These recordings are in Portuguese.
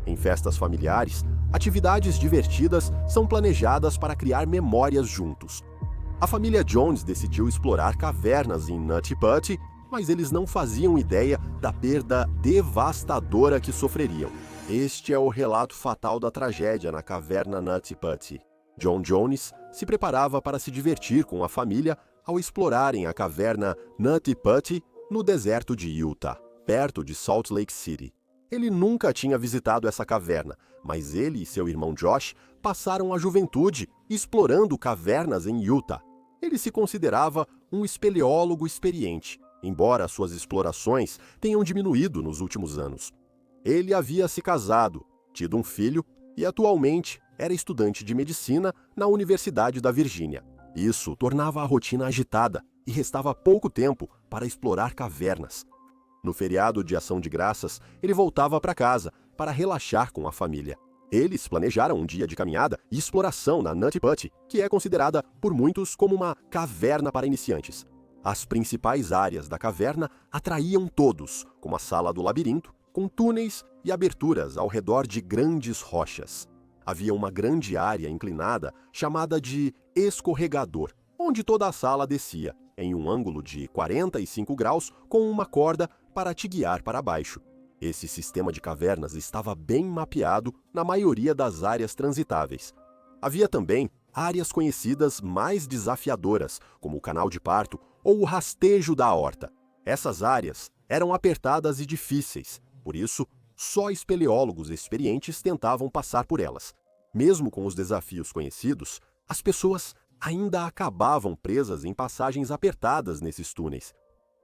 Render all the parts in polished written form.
Em festas familiares, atividades divertidas são planejadas para criar memórias juntos. A família Jones decidiu explorar cavernas em Nutty Putty, mas eles não faziam ideia da perda devastadora que sofreriam. Este é o relato fatal da tragédia na caverna Nutty Putty. John Jones se preparava para se divertir com a família ao explorarem a caverna Nutty Putty no deserto de Utah, perto de Salt Lake City. Ele nunca tinha visitado essa caverna, mas ele e seu irmão Josh passaram a juventude explorando cavernas em Utah. Ele se considerava um espeleólogo experiente, embora suas explorações tenham diminuído nos últimos anos. Ele havia se casado, tido um filho e atualmente era estudante de medicina na Universidade da Virgínia. Isso tornava a rotina agitada e restava pouco tempo para explorar cavernas. No feriado de Ação de Graças, ele voltava para casa para relaxar com a família. Eles planejaram um dia de caminhada e exploração na Nutty Putty, que é considerada por muitos como uma caverna para iniciantes. As principais áreas da caverna atraíam todos, como a sala do labirinto, com túneis e aberturas ao redor de grandes rochas. Havia uma grande área inclinada chamada de escorregador, onde toda a sala descia, em um ângulo de 45 graus, com uma corda para te guiar para baixo. Esse sistema de cavernas estava bem mapeado na maioria das áreas transitáveis. Havia também áreas conhecidas mais desafiadoras, como o canal de parto ou o rastejo da aorta. Essas áreas eram apertadas e difíceis, por isso, só espeleólogos experientes tentavam passar por elas. Mesmo com os desafios conhecidos, as pessoas ainda acabavam presas em passagens apertadas nesses túneis.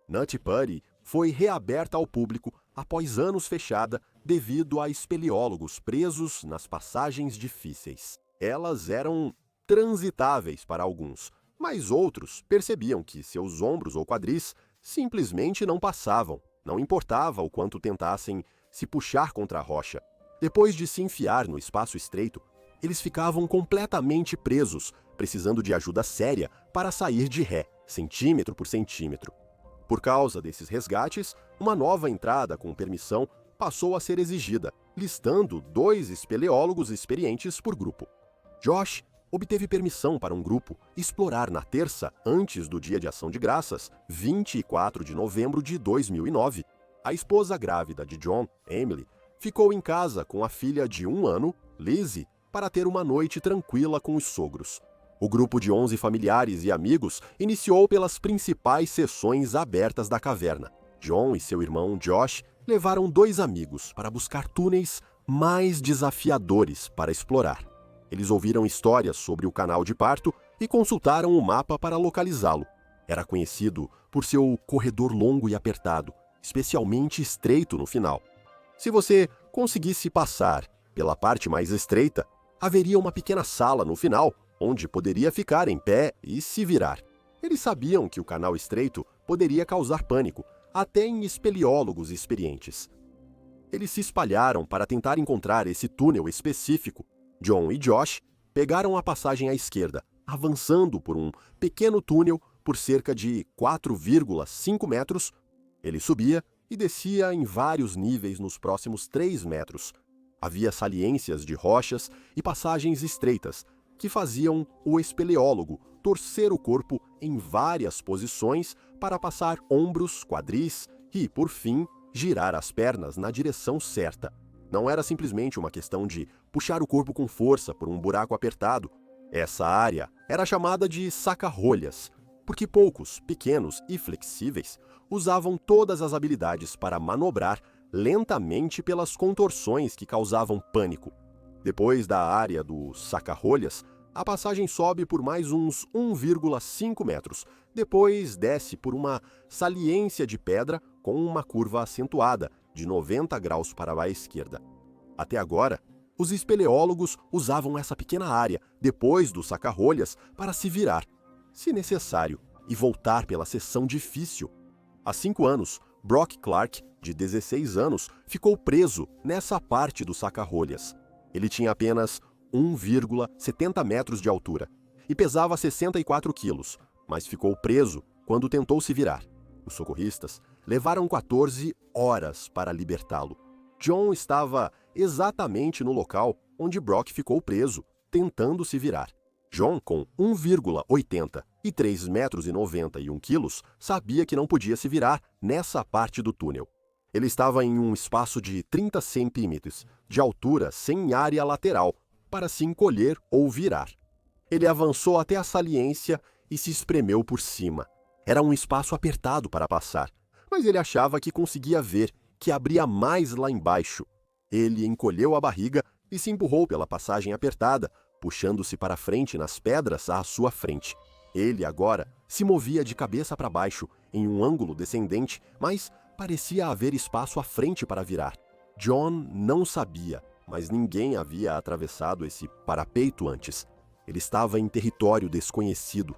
Nutty Putty foi reaberta ao público após anos fechada devido a espeleólogos presos nas passagens difíceis. Elas eram transitáveis para alguns, mas outros percebiam que seus ombros ou quadris simplesmente não passavam, não importava o quanto tentassem se puxar contra a rocha. Depois de se enfiar no espaço estreito, eles ficavam completamente presos, precisando de ajuda séria para sair de ré, centímetro por centímetro. Por causa desses resgates, uma nova entrada com permissão passou a ser exigida, listando 2 espeleólogos experientes por grupo. Josh obteve permissão para um grupo explorar na terça, antes do Dia de Ação de Graças, 24 de novembro de 2009. A esposa grávida de John, Emily, ficou em casa com a filha de 1 ano, Lizzie, para ter uma noite tranquila com os sogros. O grupo de 11 familiares e amigos iniciou pelas principais seções abertas da caverna. John e seu irmão Josh levaram 2 amigos para buscar túneis mais desafiadores para explorar. Eles ouviram histórias sobre o canal de parto e consultaram o mapa para localizá-lo. Era conhecido por seu corredor longo e apertado, especialmente estreito no final. Se você conseguisse passar pela parte mais estreita, haveria uma pequena sala no final, onde poderia ficar em pé e se virar. Eles sabiam que o canal estreito poderia causar pânico, até em espeleólogos experientes. Eles se espalharam para tentar encontrar esse túnel específico. John e Josh pegaram a passagem à esquerda, avançando por um pequeno túnel por cerca de 4,5 metros. Ele subia e descia em vários níveis nos próximos 3 metros. Havia saliências de rochas e passagens estreitas, que faziam o espeleólogo torcer o corpo em várias posições para passar ombros, quadris e, por fim, girar as pernas na direção certa. Não era simplesmente uma questão de puxar o corpo com força por um buraco apertado. Essa área era chamada de saca-rolhas, porque poucos, pequenos e flexíveis, usavam todas as habilidades para manobrar lentamente pelas contorções que causavam pânico. Depois da área do saca-rolhas, a passagem sobe por mais uns 1,5 metros. Depois desce por uma saliência de pedra com uma curva acentuada, de 90 graus para a esquerda. Até agora, os espeleólogos usavam essa pequena área, depois do saca-rolhas, para se virar, se necessário, e voltar pela seção difícil. Há 5 anos, Brock Clark, de 16 anos, ficou preso nessa parte do saca-rolhas. Ele tinha apenas 1,70 metros de altura e pesava 64 quilos, mas ficou preso quando tentou se virar. Os socorristas levaram 14 horas para libertá-lo. John estava exatamente no local onde Brock ficou preso, tentando se virar. John, com 1,80 e 3,91 metros, sabia que não podia se virar nessa parte do túnel. Ele estava em um espaço de 30 centímetros de altura sem área lateral para se encolher ou virar. Ele avançou até a saliência e se espremeu por cima. Era um espaço apertado para passar, mas ele achava que conseguia ver que abria mais lá embaixo. Ele encolheu a barriga e se empurrou pela passagem apertada, puxando-se para frente nas pedras à sua frente. Ele, agora, se movia de cabeça para baixo, em um ângulo descendente, mas parecia haver espaço à frente para virar. John não sabia, mas ninguém havia atravessado esse parapeito antes. Ele estava em território desconhecido.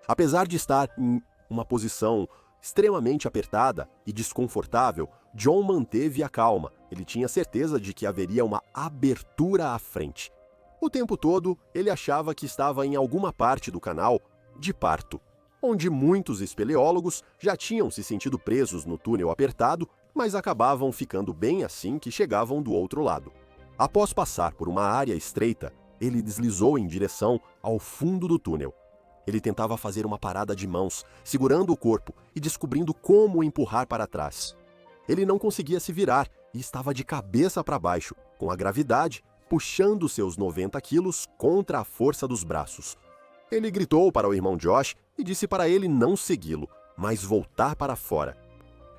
Apesar de estar em uma posição extremamente apertada e desconfortável, John manteve a calma. Ele tinha certeza de que haveria uma abertura à frente. O tempo todo, ele achava que estava em alguma parte do canal de parto, onde muitos espeleólogos já tinham se sentido presos no túnel apertado, mas acabavam ficando bem assim que chegavam do outro lado. Após passar por uma área estreita, ele deslizou em direção ao fundo do túnel. Ele tentava fazer uma parada de mãos, segurando o corpo e descobrindo como o empurrar para trás. Ele não conseguia se virar e estava de cabeça para baixo, com a gravidade puxando seus 90 quilos contra a força dos braços. Ele gritou para o irmão Josh e disse para ele não segui-lo, mas voltar para fora.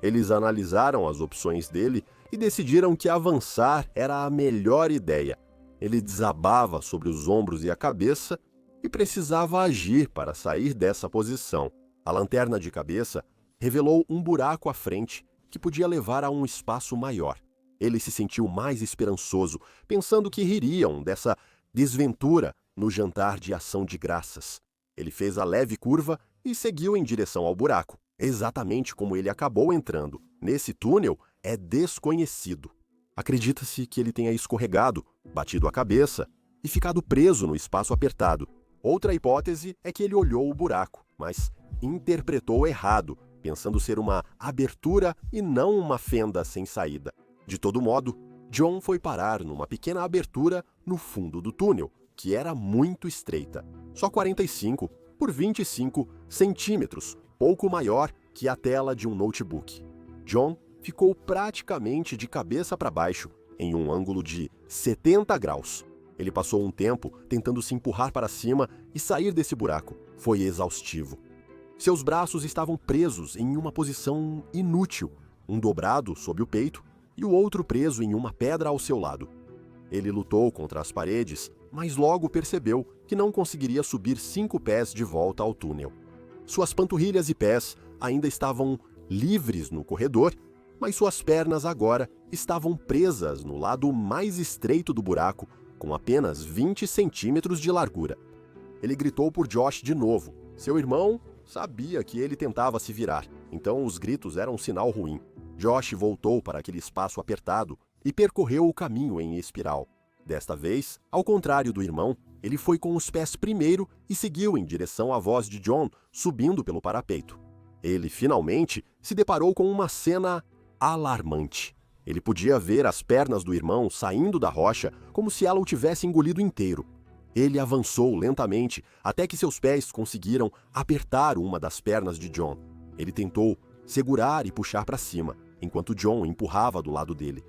Eles analisaram as opções dele e decidiram que avançar era a melhor ideia. Ele desabava sobre os ombros e a cabeça e precisava agir para sair dessa posição. A lanterna de cabeça revelou um buraco à frente que podia levar a um espaço maior. Ele se sentiu mais esperançoso, pensando que ririam dessa desventura no jantar de ação de graças. Ele fez a leve curva e seguiu em direção ao buraco, exatamente como ele acabou entrando. Nesse túnel é desconhecido. Acredita-se que ele tenha escorregado, batido a cabeça e ficado preso no espaço apertado. Outra hipótese é que ele olhou o buraco, mas interpretou errado, pensando ser uma abertura e não uma fenda sem saída. De todo modo, John foi parar numa pequena abertura no fundo do túnel, que era muito estreita, só 45 por 25 centímetros, pouco maior que a tela de um notebook. John ficou praticamente de cabeça para baixo, em um ângulo de 70 graus. Ele passou um tempo tentando se empurrar para cima e sair desse buraco. Foi exaustivo. Seus braços estavam presos em uma posição inútil, um dobrado sob o peito e o outro preso em uma pedra ao seu lado. Ele lutou contra as paredes, mas logo percebeu que não conseguiria subir 5 pés de volta ao túnel. Suas panturrilhas e pés ainda estavam livres no corredor, mas suas pernas agora estavam presas no lado mais estreito do buraco, com apenas 20 centímetros de largura. Ele gritou por Josh de novo. Seu irmão sabia que ele tentava se virar, então os gritos eram um sinal ruim. Josh voltou para aquele espaço apertado e percorreu o caminho em espiral. Desta vez, ao contrário do irmão, ele foi com os pés primeiro e seguiu em direção à voz de John, subindo pelo parapeito. Ele, finalmente, se deparou com uma cena alarmante. Ele podia ver as pernas do irmão saindo da rocha como se ela o tivesse engolido inteiro. Ele avançou lentamente até que seus pés conseguiram apertar uma das pernas de John. Ele tentou segurar e puxar para cima, enquanto John empurrava do lado dele.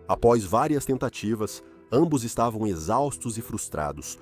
Após várias tentativas, ambos estavam exaustos e frustrados.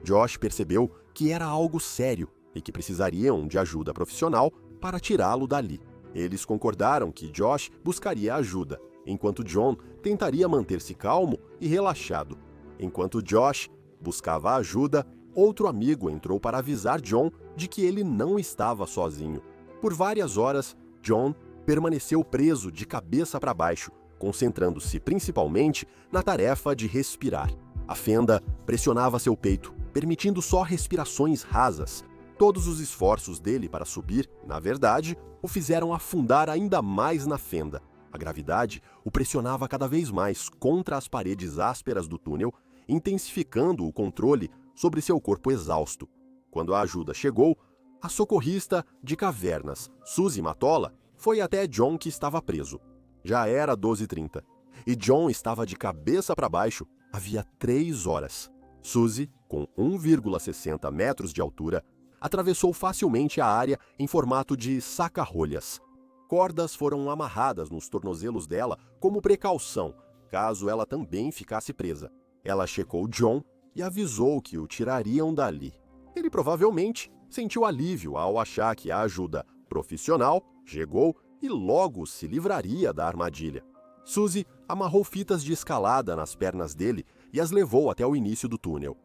Josh percebeu que era algo sério e que precisariam de ajuda profissional para tirá-lo dali. Eles concordaram que Josh buscaria ajuda, enquanto John tentaria manter-se calmo e relaxado. Enquanto Josh buscava ajuda, outro amigo entrou para avisar John de que ele não estava sozinho. Por várias horas, John permaneceu preso de cabeça para baixo, concentrando-se principalmente na tarefa de respirar. A fenda pressionava seu peito, permitindo só respirações rasas. Todos os esforços dele para subir, na verdade, o fizeram afundar ainda mais na fenda. A gravidade o pressionava cada vez mais contra as paredes ásperas do túnel, intensificando o controle sobre seu corpo exausto. Quando a ajuda chegou, a socorrista de cavernas, Suzy Matola, foi até John, que estava preso. Já era 12h30. e John estava de cabeça para baixo havia 3 horas. Suzy, com 1,60 metros de altura, atravessou facilmente a área em formato de saca-rolhas. Cordas foram amarradas nos tornozelos dela como precaução, caso ela também ficasse presa. Ela checou John e avisou que o tirariam dali. Ele provavelmente sentiu alívio ao achar que a ajuda profissional chegou e logo se livraria da armadilha. Suzy amarrou fitas de escalada nas pernas dele e as levou até o início do túnel.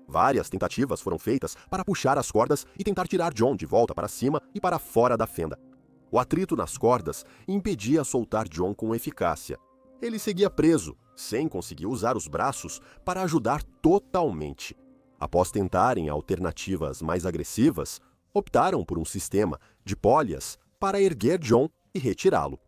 Várias tentativas foram feitas para puxar as cordas e tentar tirar John de volta para cima e para fora da fenda. O atrito nas cordas impedia soltar John com eficácia. Ele seguia preso, sem conseguir usar os braços para ajudar totalmente. Após tentarem alternativas mais agressivas, optaram por um sistema de polias para erguer John e retirá-lo.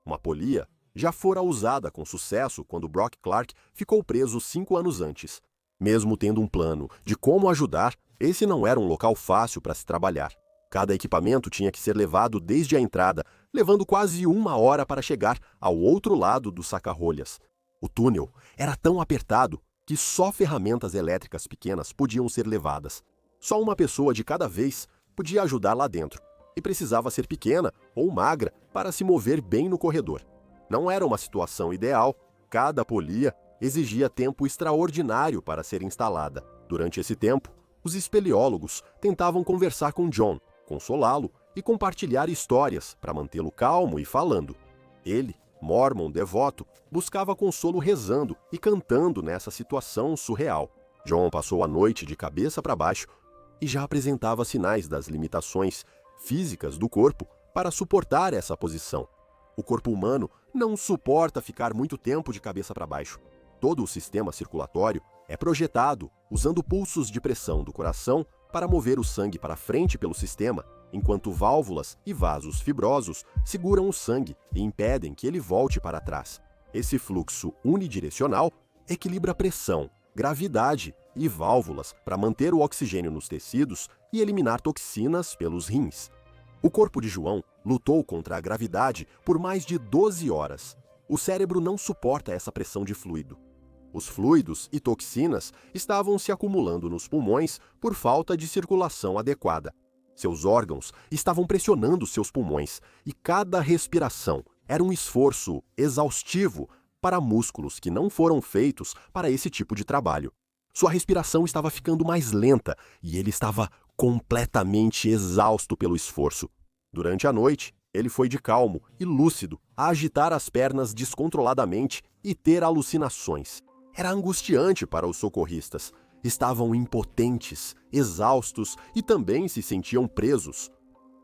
Uma polia já fora usada com sucesso quando Brock Clark ficou preso 5 anos antes. Mesmo tendo um plano de como ajudar, esse não era um local fácil para se trabalhar. Cada equipamento tinha que ser levado desde a entrada, levando quase 1 hora para chegar ao outro lado do saca-rolhas. O túnel era tão apertado que só ferramentas elétricas pequenas podiam ser levadas. Só uma pessoa de cada vez podia ajudar lá dentro, e precisava ser pequena ou magra para se mover bem no corredor. Não era uma situação ideal, cada polia exigia tempo extraordinário para ser instalada. Durante esse tempo, os espeleólogos tentavam conversar com John, consolá-lo e compartilhar histórias para mantê-lo calmo e falando. Ele, mórmon devoto, buscava consolo rezando e cantando nessa situação surreal. John passou a noite de cabeça para baixo e já apresentava sinais das limitações físicas do corpo para suportar essa posição. O corpo humano não suporta ficar muito tempo de cabeça para baixo. Todo o sistema circulatório é projetado usando pulsos de pressão do coração para mover o sangue para frente pelo sistema, enquanto válvulas e vasos fibrosos seguram o sangue e impedem que ele volte para trás. Esse fluxo unidirecional equilibra pressão, gravidade e válvulas para manter o oxigênio nos tecidos e eliminar toxinas pelos rins. O corpo de João lutou contra a gravidade por mais de 12 horas. O cérebro não suporta essa pressão de fluido. Os fluidos e toxinas estavam se acumulando nos pulmões por falta de circulação adequada. Seus órgãos estavam pressionando seus pulmões e cada respiração era um esforço exaustivo para músculos que não foram feitos para esse tipo de trabalho. Sua respiração estava ficando mais lenta e ele estava completamente exausto pelo esforço. Durante a noite, ele foi de calmo e lúcido a agitar as pernas descontroladamente e ter alucinações. Era angustiante para os socorristas. Estavam impotentes, exaustos e também se sentiam presos.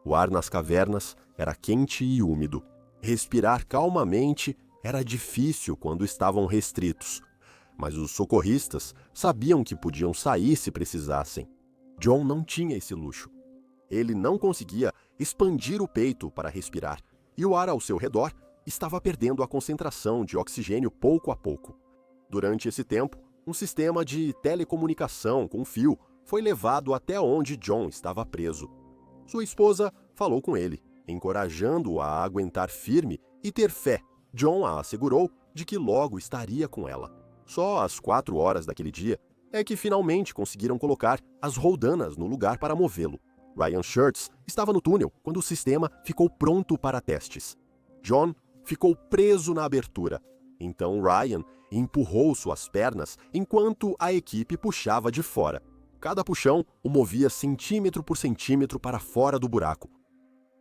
O ar nas cavernas era quente e úmido. Respirar calmamente era difícil quando estavam restritos. Mas os socorristas sabiam que podiam sair se precisassem. John não tinha esse luxo. Ele não conseguia expandir o peito para respirar, e o ar ao seu redor estava perdendo a concentração de oxigênio pouco a pouco. Durante esse tempo, um sistema de telecomunicação com fio foi levado até onde John estava preso. Sua esposa falou com ele, encorajando-o a aguentar firme e ter fé. John a assegurou de que logo estaria com ela. Só às 4 horas daquele dia é que finalmente conseguiram colocar as roldanas no lugar para movê-lo. Ryan Shirts estava no túnel quando o sistema ficou pronto para testes. John ficou preso na abertura. Então Ryan empurrou suas pernas enquanto a equipe puxava de fora. Cada puxão o movia centímetro por centímetro para fora do buraco.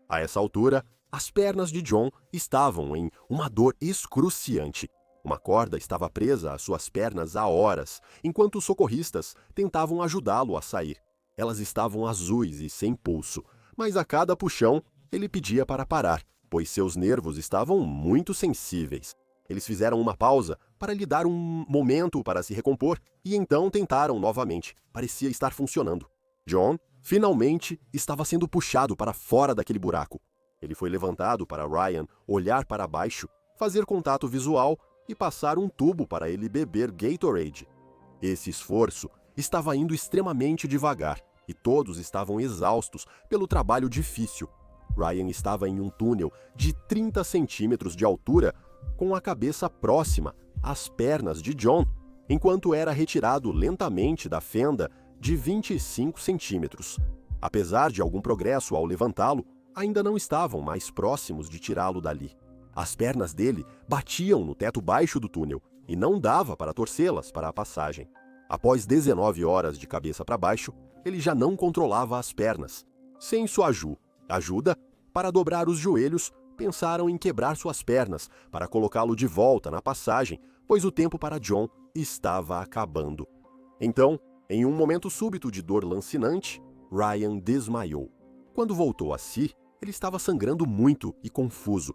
A essa altura, as pernas de John estavam em uma dor excruciante. Uma corda estava presa às suas pernas há horas, enquanto os socorristas tentavam ajudá-lo a sair. Elas estavam azuis e sem pulso, mas a cada puxão ele pedia para parar, pois seus nervos estavam muito sensíveis. Eles fizeram uma pausa para lhe dar um momento para se recompor e então tentaram novamente. Parecia estar funcionando. John, finalmente, estava sendo puxado para fora daquele buraco. Ele foi levantado para Ryan olhar para baixo, fazer contato visual e passar um tubo para ele beber Gatorade. Esse esforço estava indo extremamente devagar e todos estavam exaustos pelo trabalho difícil. Ryan estava em um túnel de 30 centímetros de altura com a cabeça próxima às pernas de John, enquanto era retirado lentamente da fenda de 25 centímetros. Apesar de algum progresso ao levantá-lo, ainda não estavam mais próximos de tirá-lo dali. As pernas dele batiam no teto baixo do túnel e não dava para torcê-las para a passagem. Após 19 horas de cabeça para baixo, ele já não controlava as pernas. Sem sua ajuda, para dobrar os joelhos, pensaram em quebrar suas pernas para colocá-lo de volta na passagem, pois o tempo para John estava acabando. Então, em um momento súbito de dor lancinante, Ryan desmaiou. Quando voltou a si, ele estava sangrando muito e confuso.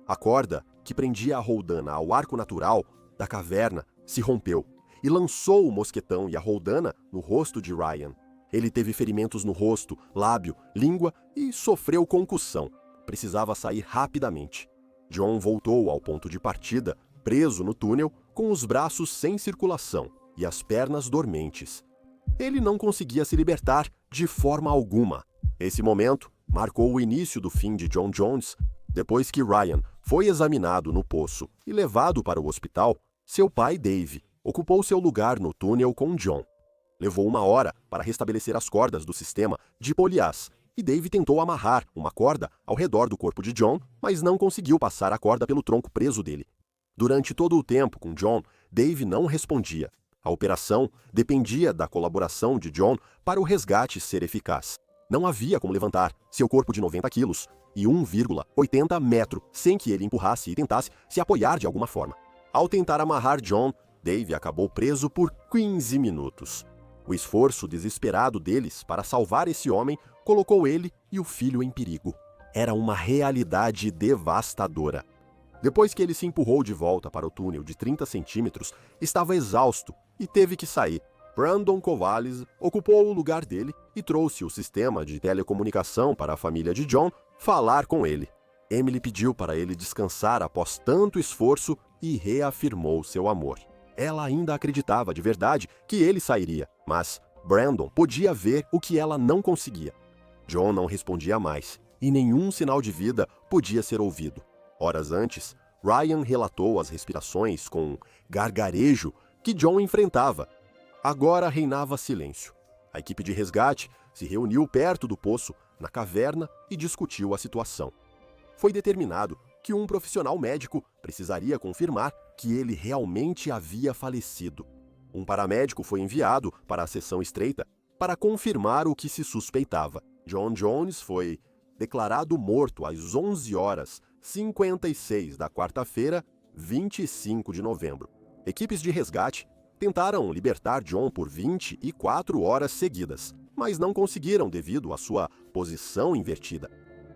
A corda que prendia a roldana ao arco natural da caverna se rompeu e lançou o mosquetão e a roldana no rosto de Ryan. Ele teve ferimentos no rosto, lábio, língua e sofreu concussão. Precisava sair rapidamente. John voltou ao ponto de partida, preso no túnel, com os braços sem circulação e as pernas dormentes. Ele não conseguia se libertar de forma alguma. Esse momento marcou o início do fim de John Jones. Depois que Ryan foi examinado no poço e levado para o hospital, seu pai, Dave, ocupou seu lugar no túnel com John. Levou 1 hora para restabelecer as cordas do sistema de poliás, e Dave tentou amarrar uma corda ao redor do corpo de John, mas não conseguiu passar a corda pelo tronco preso dele. Durante todo o tempo com John, Dave não respondia. A operação dependia da colaboração de John para o resgate ser eficaz. Não havia como levantar seu corpo de 90 quilos e 1,80 metro sem que ele empurrasse e tentasse se apoiar de alguma forma. Ao tentar amarrar John, Dave acabou preso por 15 minutos. O esforço desesperado deles para salvar esse homem colocou ele e o filho em perigo. Era uma realidade devastadora. Depois que ele se empurrou de volta para o túnel de 30 centímetros, estava exausto e teve que sair. Brandon Covales ocupou o lugar dele e trouxe o sistema de telecomunicação para a família de John falar com ele. Emily pediu para ele descansar após tanto esforço e reafirmou seu amor. Ela ainda acreditava de verdade que ele sairia, mas Brandon podia ver o que ela não conseguia. John não respondia mais, e nenhum sinal de vida podia ser ouvido. Horas antes, Ryan relatou as respirações com gargarejo que John enfrentava. Agora reinava silêncio. A equipe de resgate se reuniu perto do poço, na caverna, e discutiu a situação. Foi determinado que um profissional médico precisaria confirmar que ele realmente havia falecido. Um paramédico foi enviado para a seção estreita para confirmar o que se suspeitava. John Jones foi declarado morto às 11h56 da quarta-feira, 25 de novembro. Equipes de resgate tentaram libertar John por 24 horas seguidas, mas não conseguiram devido à sua posição invertida.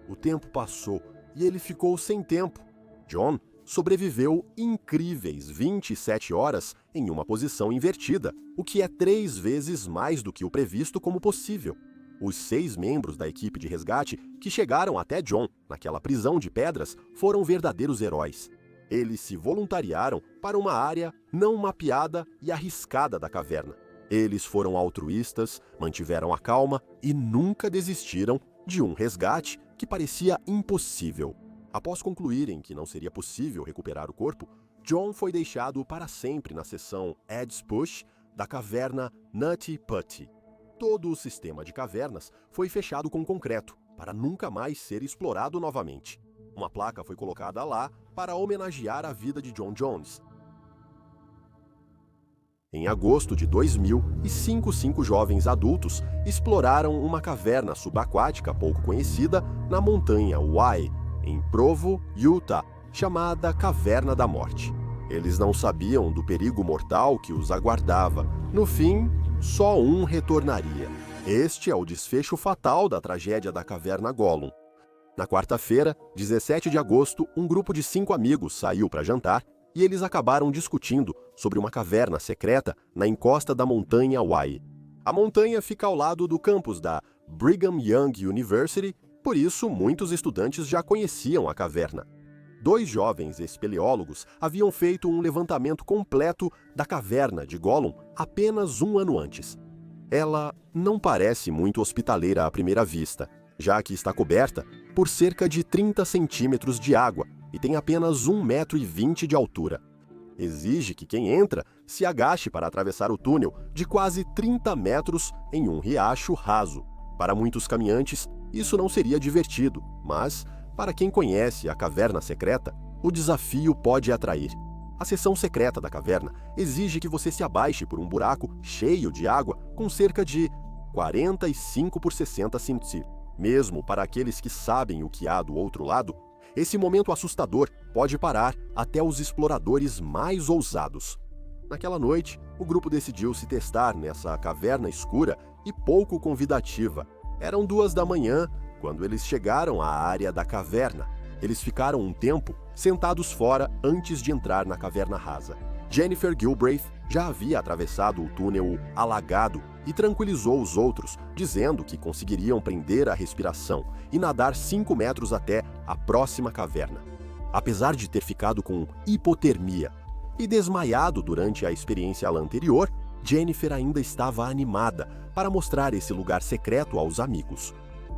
O tempo passou e ele ficou sem tempo. John sobreviveu incríveis 27 horas em uma posição invertida, o que é 3 vezes mais do que o previsto como possível. Os 6 membros da equipe de resgate que chegaram até John naquela prisão de pedras foram verdadeiros heróis. Eles se voluntariaram para uma área não mapeada e arriscada da caverna. Eles foram altruístas, mantiveram a calma e nunca desistiram de um resgate que parecia impossível. Após concluírem que não seria possível recuperar o corpo, John foi deixado para sempre na seção Ed's Push da caverna Nutty Putty. Todo o sistema de cavernas foi fechado com concreto, para nunca mais ser explorado novamente. Uma placa foi colocada lá para homenagear a vida de John Jones. Em agosto de 2000, 5 jovens adultos exploraram uma caverna subaquática pouco conhecida na montanha Y, em Provo, Utah, chamada Caverna da Morte. Eles não sabiam do perigo mortal que os aguardava. No fim, só um retornaria. Este é o desfecho fatal da tragédia da Caverna Gollum. Na quarta-feira, 17 de agosto, um grupo de 5 amigos saiu para jantar e eles acabaram discutindo sobre uma caverna secreta na encosta da montanha Y. A montanha fica ao lado do campus da Brigham Young University, por isso muitos estudantes já conheciam a caverna. 2 jovens espeleólogos haviam feito um levantamento completo da caverna de Gollum apenas 1 ano antes. Ela não parece muito hospitaleira à primeira vista, já que está coberta por cerca de 30 centímetros de água e tem apenas 1,20 m de altura. Exige que quem entra se agache para atravessar o túnel de quase 30 metros em um riacho raso. Para muitos caminhantes, isso não seria divertido, mas, para quem conhece a caverna secreta, o desafio pode atrair. A seção secreta da caverna exige que você se abaixe por um buraco cheio de água com cerca de 45 por 60 centímetros. Mesmo para aqueles que sabem o que há do outro lado, esse momento assustador pode parar até os exploradores mais ousados. Naquela noite, o grupo decidiu se testar nessa caverna escura e pouco convidativa. Eram 2 da manhã quando eles chegaram à área da caverna. Eles ficaram um tempo sentados fora antes de entrar na caverna rasa. Jennifer Gilbraith já havia atravessado o túnel alagado e tranquilizou os outros, dizendo que conseguiriam prender a respiração e nadar 5 metros até a próxima caverna. Apesar de ter ficado com hipotermia e desmaiado durante a experiência anterior, Jennifer ainda estava animada para mostrar esse lugar secreto aos amigos.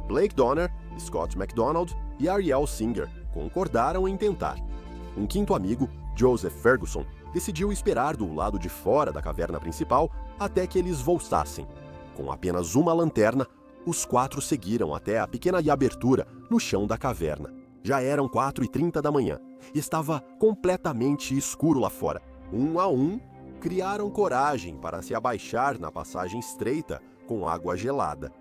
Blake Donner, Scott MacDonald e Ariel Singer concordaram em tentar. Um quinto amigo, Joseph Ferguson, decidiu esperar do lado de fora da caverna principal até que eles voltassem. Com apenas uma lanterna, os 4 seguiram até a pequena abertura no chão da caverna. Já eram 4h30 da manhã e estava completamente escuro lá fora. Um a um, criaram coragem para se abaixar na passagem estreita com água gelada.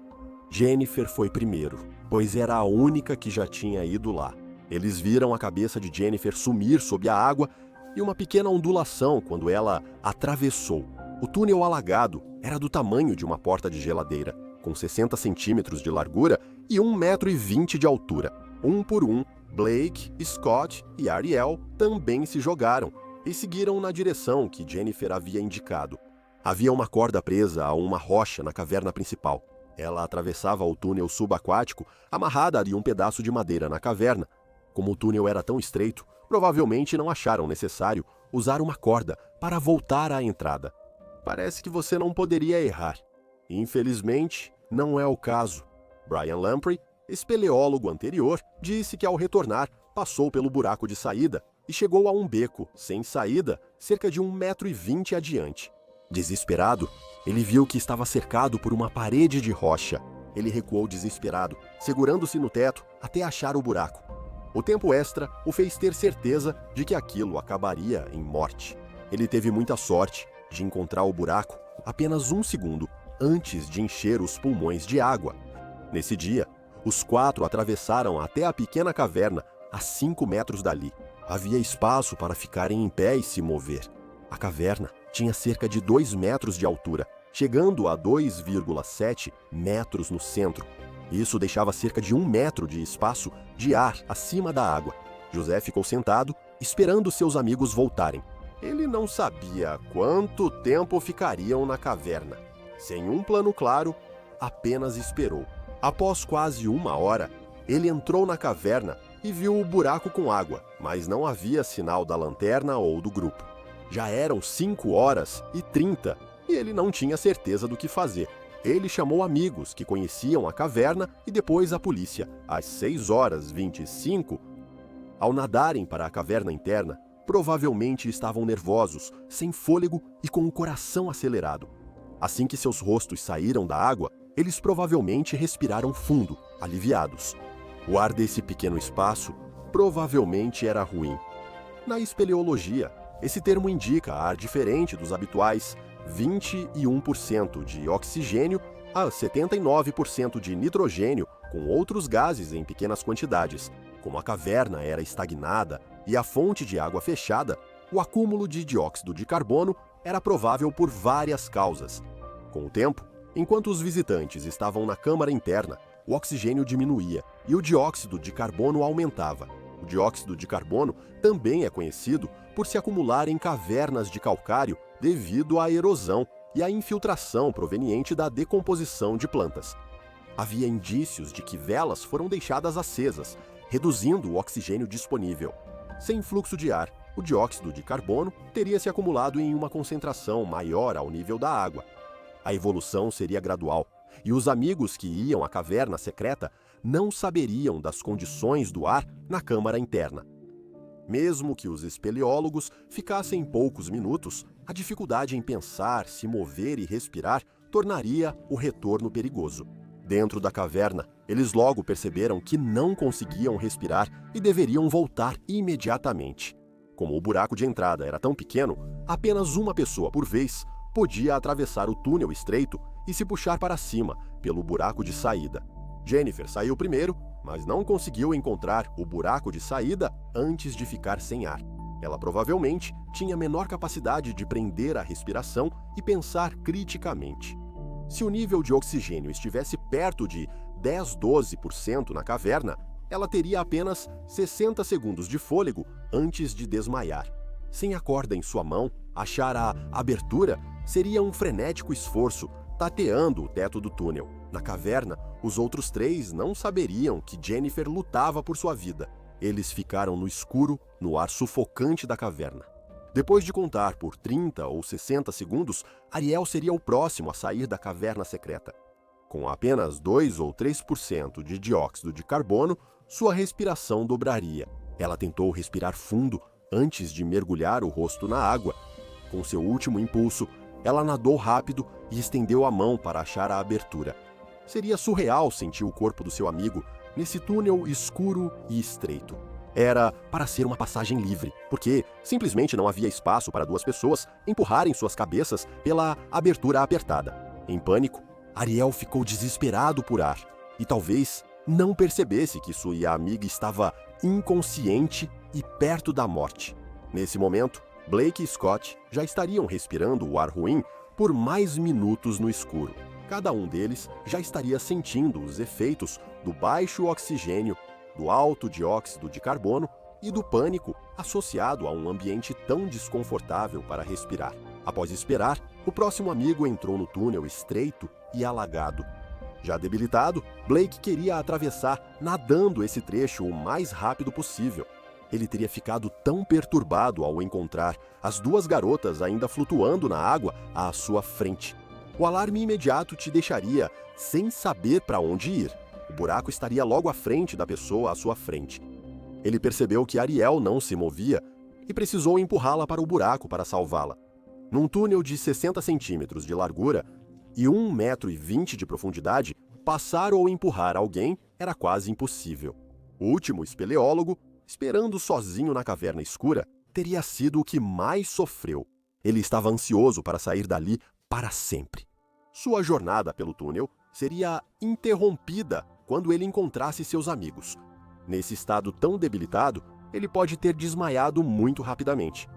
Jennifer foi primeiro, pois era a única que já tinha ido lá. Eles viram a cabeça de Jennifer sumir sob a água e uma pequena ondulação quando ela atravessou. O túnel alagado era do tamanho de uma porta de geladeira, com 60 centímetros de largura e 1,20 m de altura. Um por um, Blake, Scott e Ariel também se jogaram e seguiram na direção que Jennifer havia indicado. Havia uma corda presa a uma rocha na caverna principal. Ela atravessava o túnel subaquático amarrada a um pedaço de madeira na caverna. Como o túnel era tão estreito, provavelmente não acharam necessário usar uma corda para voltar à entrada. Parece que você não poderia errar. Infelizmente, não é o caso. Brian Lamprey, espeleólogo anterior, disse que ao retornar, passou pelo buraco de saída e chegou a um beco, sem saída, cerca de 1,20 m adiante. Desesperado, ele viu que estava cercado por uma parede de rocha. Ele recuou desesperado, segurando-se no teto até achar o buraco. O tempo extra o fez ter certeza de que aquilo acabaria em morte. Ele teve muita sorte de encontrar o buraco apenas 1 segundo antes de encher os pulmões de água. Nesse dia, os 4 atravessaram até a pequena caverna a 5 metros dali. Havia espaço para ficarem em pé e se mover. A caverna tinha cerca de 2 metros de altura, chegando a 2,7 metros no centro. Isso deixava cerca de 1 metro de espaço de ar acima da água. José ficou sentado, esperando seus amigos voltarem. Ele não sabia quanto tempo ficariam na caverna. Sem um plano claro, apenas esperou. Após quase 1 hora, ele entrou na caverna e viu o buraco com água, mas não havia sinal da lanterna ou do grupo. Já eram 5h30 e ele não tinha certeza do que fazer. Ele chamou amigos que conheciam a caverna e depois a polícia. Às 6h25, ao nadarem para a caverna interna, provavelmente estavam nervosos, sem fôlego e com o coração acelerado. Assim que seus rostos saíram da água, eles provavelmente respiraram fundo, aliviados. O ar desse pequeno espaço provavelmente era ruim. Na espeleologia, esse termo indica ar diferente dos habituais 21% de oxigênio a 79% de nitrogênio, com outros gases em pequenas quantidades. Como a caverna era estagnada e a fonte de água fechada, o acúmulo de dióxido de carbono era provável por várias causas. Com o tempo, enquanto os visitantes estavam na câmara interna, o oxigênio diminuía e o dióxido de carbono aumentava. O dióxido de carbono também é conhecido por se acumular em cavernas de calcário devido à erosão e à infiltração proveniente da decomposição de plantas. Havia indícios de que velas foram deixadas acesas, reduzindo o oxigênio disponível. Sem fluxo de ar, o dióxido de carbono teria se acumulado em uma concentração maior ao nível da água. A evolução seria gradual, e os amigos que iam à caverna secreta não saberiam das condições do ar na câmara interna. Mesmo que os espeleólogos ficassem poucos minutos, a dificuldade em pensar, se mover e respirar tornaria o retorno perigoso. Dentro da caverna, eles logo perceberam que não conseguiam respirar e deveriam voltar imediatamente. Como o buraco de entrada era tão pequeno, apenas uma pessoa por vez podia atravessar o túnel estreito e se puxar para cima pelo buraco de saída. Jennifer saiu primeiro, mas não conseguiu encontrar o buraco de saída antes de ficar sem ar. Ela provavelmente tinha menor capacidade de prender a respiração e pensar criticamente. Se o nível de oxigênio estivesse perto de 10-12% na caverna, ela teria apenas 60 segundos de fôlego antes de desmaiar. Sem a corda em sua mão, achar a abertura seria um frenético esforço, tateando o teto do túnel. Na caverna, os outros três não saberiam que Jennifer lutava por sua vida. Eles ficaram no escuro, no ar sufocante da caverna. Depois de contar por 30 ou 60 segundos, Ariel seria o próximo a sair da caverna secreta. Com apenas 2 ou 3% de dióxido de carbono, sua respiração dobraria. Ela tentou respirar fundo antes de mergulhar o rosto na água. Com seu último impulso, ela nadou rápido e estendeu a mão para achar a abertura. Seria surreal sentir o corpo do seu amigo nesse túnel escuro e estreito. Era para ser uma passagem livre, porque simplesmente não havia espaço para duas pessoas empurrarem suas cabeças pela abertura apertada. Em pânico, Ariel ficou desesperado por ar e talvez não percebesse que sua amiga estava inconsciente e perto da morte. Nesse momento, Blake e Scott já estariam respirando o ar ruim por mais minutos no escuro. Cada um deles já estaria sentindo os efeitos do baixo oxigênio, do alto dióxido de carbono e do pânico associado a um ambiente tão desconfortável para respirar. Após esperar, o próximo amigo entrou no túnel estreito e alagado. Já debilitado, Blake queria atravessar nadando esse trecho o mais rápido possível. Ele teria ficado tão perturbado ao encontrar as duas garotas ainda flutuando na água à sua frente. O alarme imediato te deixaria sem saber para onde ir. O buraco estaria logo à frente da pessoa à sua frente. Ele percebeu que Ariel não se movia e precisou empurrá-la para o buraco para salvá-la. Num túnel de 60 centímetros de largura e 1,20 metro de profundidade, passar ou empurrar alguém era quase impossível. O último espeleólogo, esperando sozinho na caverna escura, teria sido o que mais sofreu. Ele estava ansioso para sair dali para sempre. Sua jornada pelo túnel seria interrompida quando ele encontrasse seus amigos. Nesse estado tão debilitado, ele pode ter desmaiado muito rapidamente.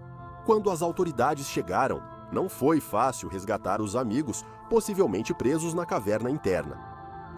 Quando as autoridades chegaram, não foi fácil resgatar os amigos, possivelmente presos na caverna interna.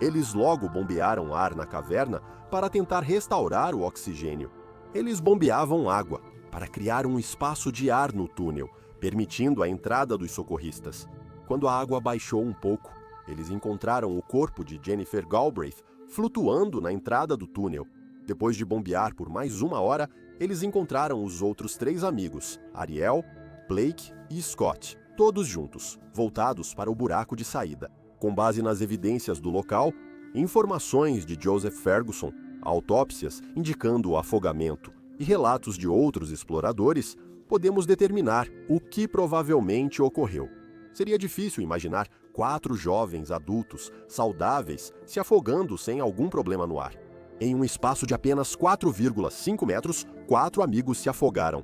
Eles logo bombearam ar na caverna para tentar restaurar o oxigênio. Eles bombeavam água para criar um espaço de ar no túnel, permitindo a entrada dos socorristas. Quando a água baixou um pouco, eles encontraram o corpo de Jennifer Galbraith flutuando na entrada do túnel. Depois de bombear por mais 1 hora, eles encontraram os outros 3 amigos, Ariel, Blake e Scott, todos juntos, voltados para o buraco de saída. Com base nas evidências do local, informações de Joseph Ferguson, autópsias indicando o afogamento e relatos de outros exploradores, podemos determinar o que provavelmente ocorreu. Seria difícil imaginar 4 jovens adultos, saudáveis, se afogando sem algum problema no ar. Em um espaço de apenas 4,5 metros, 4 amigos se afogaram.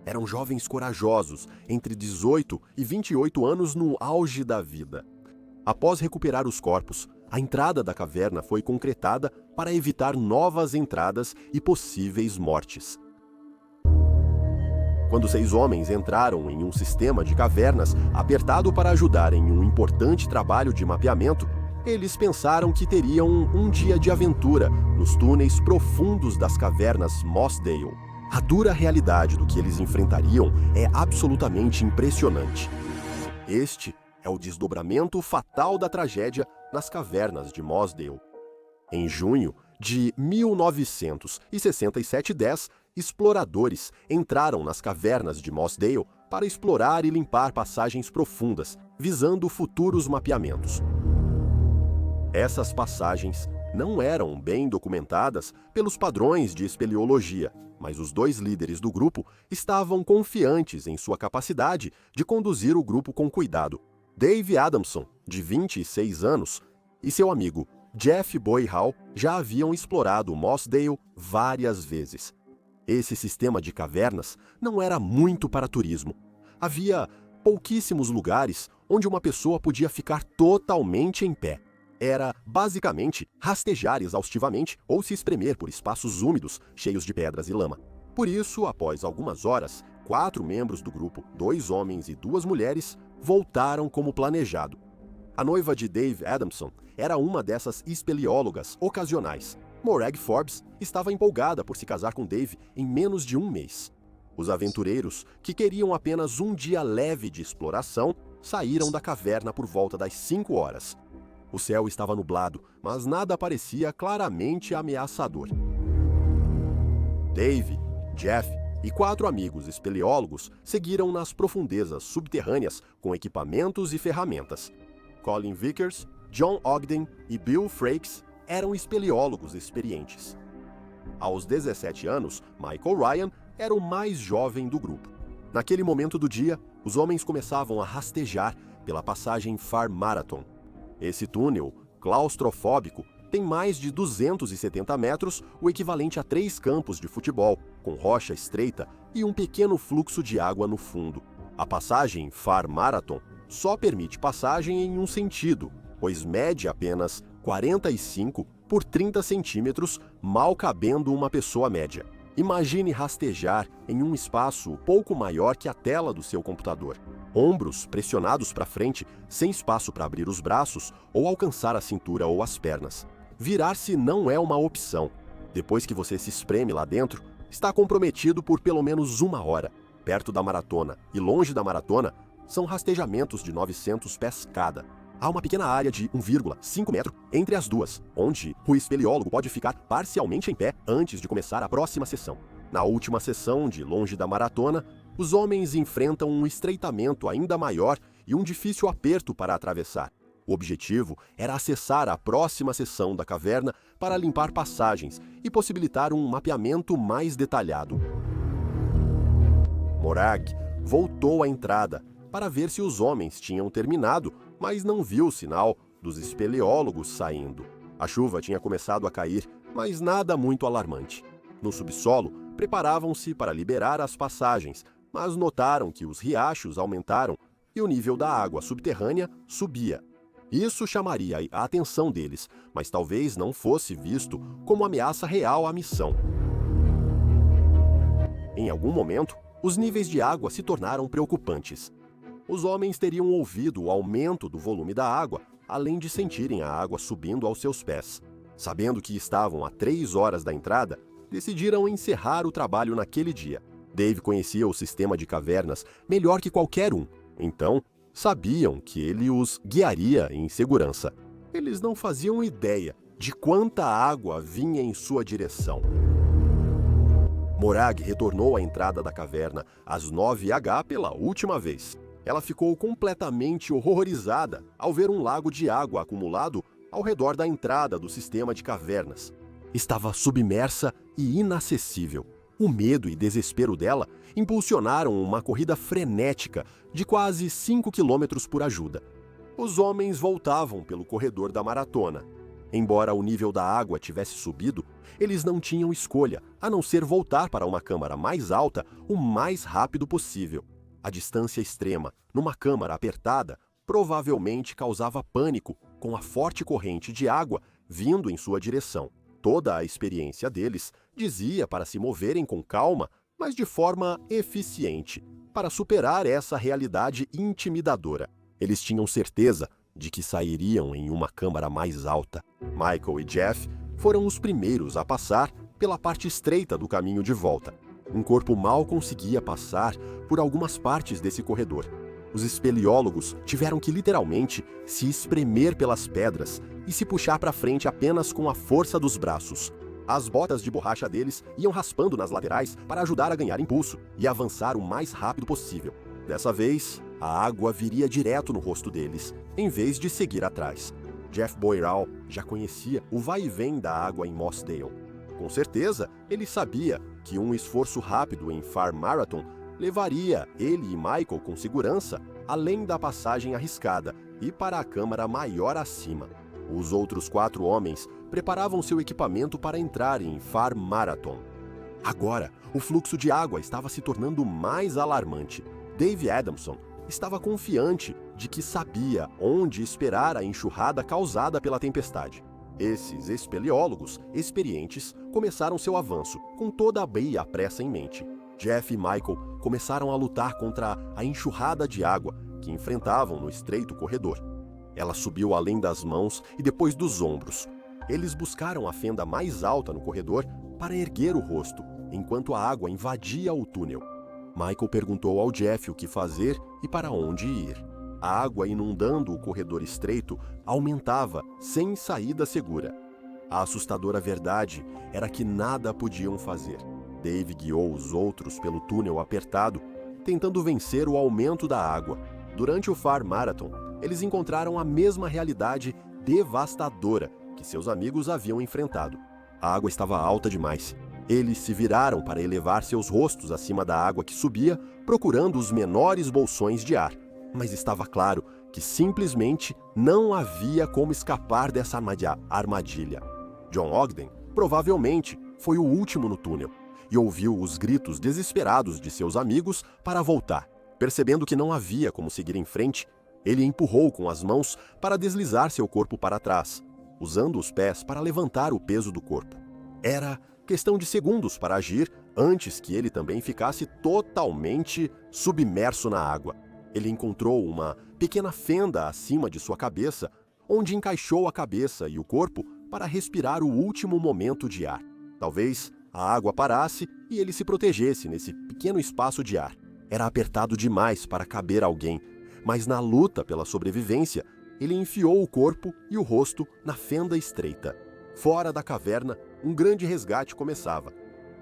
Eram jovens corajosos, entre 18 e 28 anos no auge da vida. Após recuperar os corpos, a entrada da caverna foi concretada para evitar novas entradas e possíveis mortes. Quando 6 homens entraram em um sistema de cavernas apertado para ajudar em um importante trabalho de mapeamento, eles pensaram que teriam um dia de aventura nos túneis profundos das cavernas Mossdale. A dura realidade do que eles enfrentariam é absolutamente impressionante. Este é o desdobramento fatal da tragédia nas cavernas de Mossdale. Em junho de 1967, exploradores entraram nas cavernas de Mossdale para explorar e limpar passagens profundas, visando futuros mapeamentos. Essas passagens não eram bem documentadas pelos padrões de espeleologia. mas os dois líderes do grupo estavam confiantes em sua capacidade de conduzir o grupo com cuidado. Dave Adamson, de 26 anos, e seu amigo Jeff Boyhall já haviam explorado Mossdale várias vezes. Esse sistema de cavernas não era muito para turismo. Havia pouquíssimos lugares onde uma pessoa podia ficar totalmente em pé. Era, basicamente, rastejar exaustivamente ou se espremer por espaços úmidos, cheios de pedras e lama. Por isso, após algumas horas, 4 membros do grupo, 2 homens e 2 mulheres, voltaram como planejado. A noiva de Dave Adamson era uma dessas espeleólogas ocasionais. Morag Forbes estava empolgada por se casar com Dave em menos de um mês. Os aventureiros, que queriam apenas um dia leve de exploração, saíram da caverna por volta das 5 horas. O céu estava nublado, mas nada parecia claramente ameaçador. Dave, Jeff e 4 amigos espeleólogos seguiram nas profundezas subterrâneas com equipamentos e ferramentas. Colin Vickers, John Ogden e Bill Frakes eram espeleólogos experientes. Aos 17 anos, Michael Ryan era o mais jovem do grupo. Naquele momento do dia, os homens começavam a rastejar pela passagem Far Marathon. Esse túnel, claustrofóbico, tem mais de 270 metros, o equivalente a 3 campos de futebol, com rocha estreita e um pequeno fluxo de água no fundo. A passagem Far Marathon só permite passagem em um sentido, pois mede apenas 45 por 30 centímetros, mal cabendo uma pessoa média. Imagine rastejar em um espaço pouco maior que a tela do seu computador. Ombros pressionados para frente, sem espaço para abrir os braços ou alcançar a cintura ou as pernas. Virar-se não é uma opção. Depois que você se espreme lá dentro, está comprometido por pelo menos 1 hora. Perto da maratona e longe da maratona, são rastejamentos de 900 pés cada. Há uma pequena área de 1,5 metro entre as duas, onde o espeleólogo pode ficar parcialmente em pé antes de começar a próxima sessão. Na última sessão de longe da maratona, os homens enfrentam um estreitamento ainda maior e um difícil aperto para atravessar. O objetivo era acessar a próxima seção da caverna para limpar passagens e possibilitar um mapeamento mais detalhado. Morag voltou à entrada para ver se os homens tinham terminado, mas não viu o sinal dos espeleólogos saindo. A chuva tinha começado a cair, mas nada muito alarmante. No subsolo, preparavam-se para liberar as passagens, mas notaram que os riachos aumentaram e o nível da água subterrânea subia. Isso chamaria a atenção deles, mas talvez não fosse visto como ameaça real à missão. Em algum momento, os níveis de água se tornaram preocupantes. Os homens teriam ouvido o aumento do volume da água, além de sentirem a água subindo aos seus pés. Sabendo que estavam a 3 horas da entrada, decidiram encerrar o trabalho naquele dia. Dave conhecia o sistema de cavernas melhor que qualquer um, então sabiam que ele os guiaria em segurança. Eles não faziam ideia de quanta água vinha em sua direção. Morag retornou à entrada da caverna às 9h pela última vez. Ela ficou completamente horrorizada ao ver um lago de água acumulado ao redor da entrada do sistema de cavernas. Estava submersa e inacessível. O medo e desespero dela impulsionaram uma corrida frenética de quase 5 quilômetros por ajuda. Os homens voltavam pelo corredor da maratona. Embora o nível da água tivesse subido, eles não tinham escolha, a não ser voltar para uma câmara mais alta o mais rápido possível. A distância extrema, numa câmara apertada, provavelmente causava pânico com a forte corrente de água vindo em sua direção. Toda a experiência deles dizia para se moverem com calma, mas de forma eficiente, para superar essa realidade intimidadora. Eles tinham certeza de que sairiam em uma câmara mais alta. Michael e Jeff foram os primeiros a passar pela parte estreita do caminho de volta. Um corpo mal conseguia passar por algumas partes desse corredor. Os espeleólogos tiveram que literalmente se espremer pelas pedras e se puxar para frente apenas com a força dos braços. As botas de borracha deles iam raspando nas laterais para ajudar a ganhar impulso e avançar o mais rápido possível. Dessa vez, a água viria direto no rosto deles, em vez de seguir atrás. Jeff Boyhall já conhecia o vai e vem da água em Mossdale. Com certeza, ele sabia que um esforço rápido em Far Marathon levaria ele e Michael com segurança além da passagem arriscada e para a câmara maior acima. Os outros 4 homens preparavam seu equipamento para entrar em Far Marathon. Agora, o fluxo de água estava se tornando mais alarmante. Dave Adamson estava confiante de que sabia onde esperar a enxurrada causada pela tempestade. Esses espeleólogos experientes começaram seu avanço, com toda a bem à pressa em mente. Jeff e Michael começaram a lutar contra a enxurrada de água que enfrentavam no estreito corredor. Ela subiu além das mãos e depois dos ombros. Eles buscaram a fenda mais alta no corredor para erguer o rosto, enquanto a água invadia o túnel. Michael perguntou ao Jeff o que fazer e para onde ir. A água inundando o corredor estreito aumentava sem saída segura. A assustadora verdade era que nada podiam fazer. Dave guiou os outros pelo túnel apertado, tentando vencer o aumento da água. Durante o Far Marathon, eles encontraram a mesma realidade devastadora que seus amigos haviam enfrentado. A água estava alta demais. Eles se viraram para elevar seus rostos acima da água que subia, procurando os menores bolsões de ar. Mas estava claro que simplesmente não havia como escapar dessa armadilha. John Ogden provavelmente foi o último no túnel e ouviu os gritos desesperados de seus amigos para voltar. Percebendo que não havia como seguir em frente, ele empurrou com as mãos para deslizar seu corpo para trás, usando os pés para levantar o peso do corpo. Era questão de segundos para agir antes que ele também ficasse totalmente submerso na água. Ele encontrou uma pequena fenda acima de sua cabeça, onde encaixou a cabeça e o corpo para respirar o último momento de ar. Talvez a água parasse e ele se protegesse nesse pequeno espaço de ar. Era apertado demais para caber alguém, mas na luta pela sobrevivência, ele enfiou o corpo e o rosto na fenda estreita. Fora da caverna, um grande resgate começava.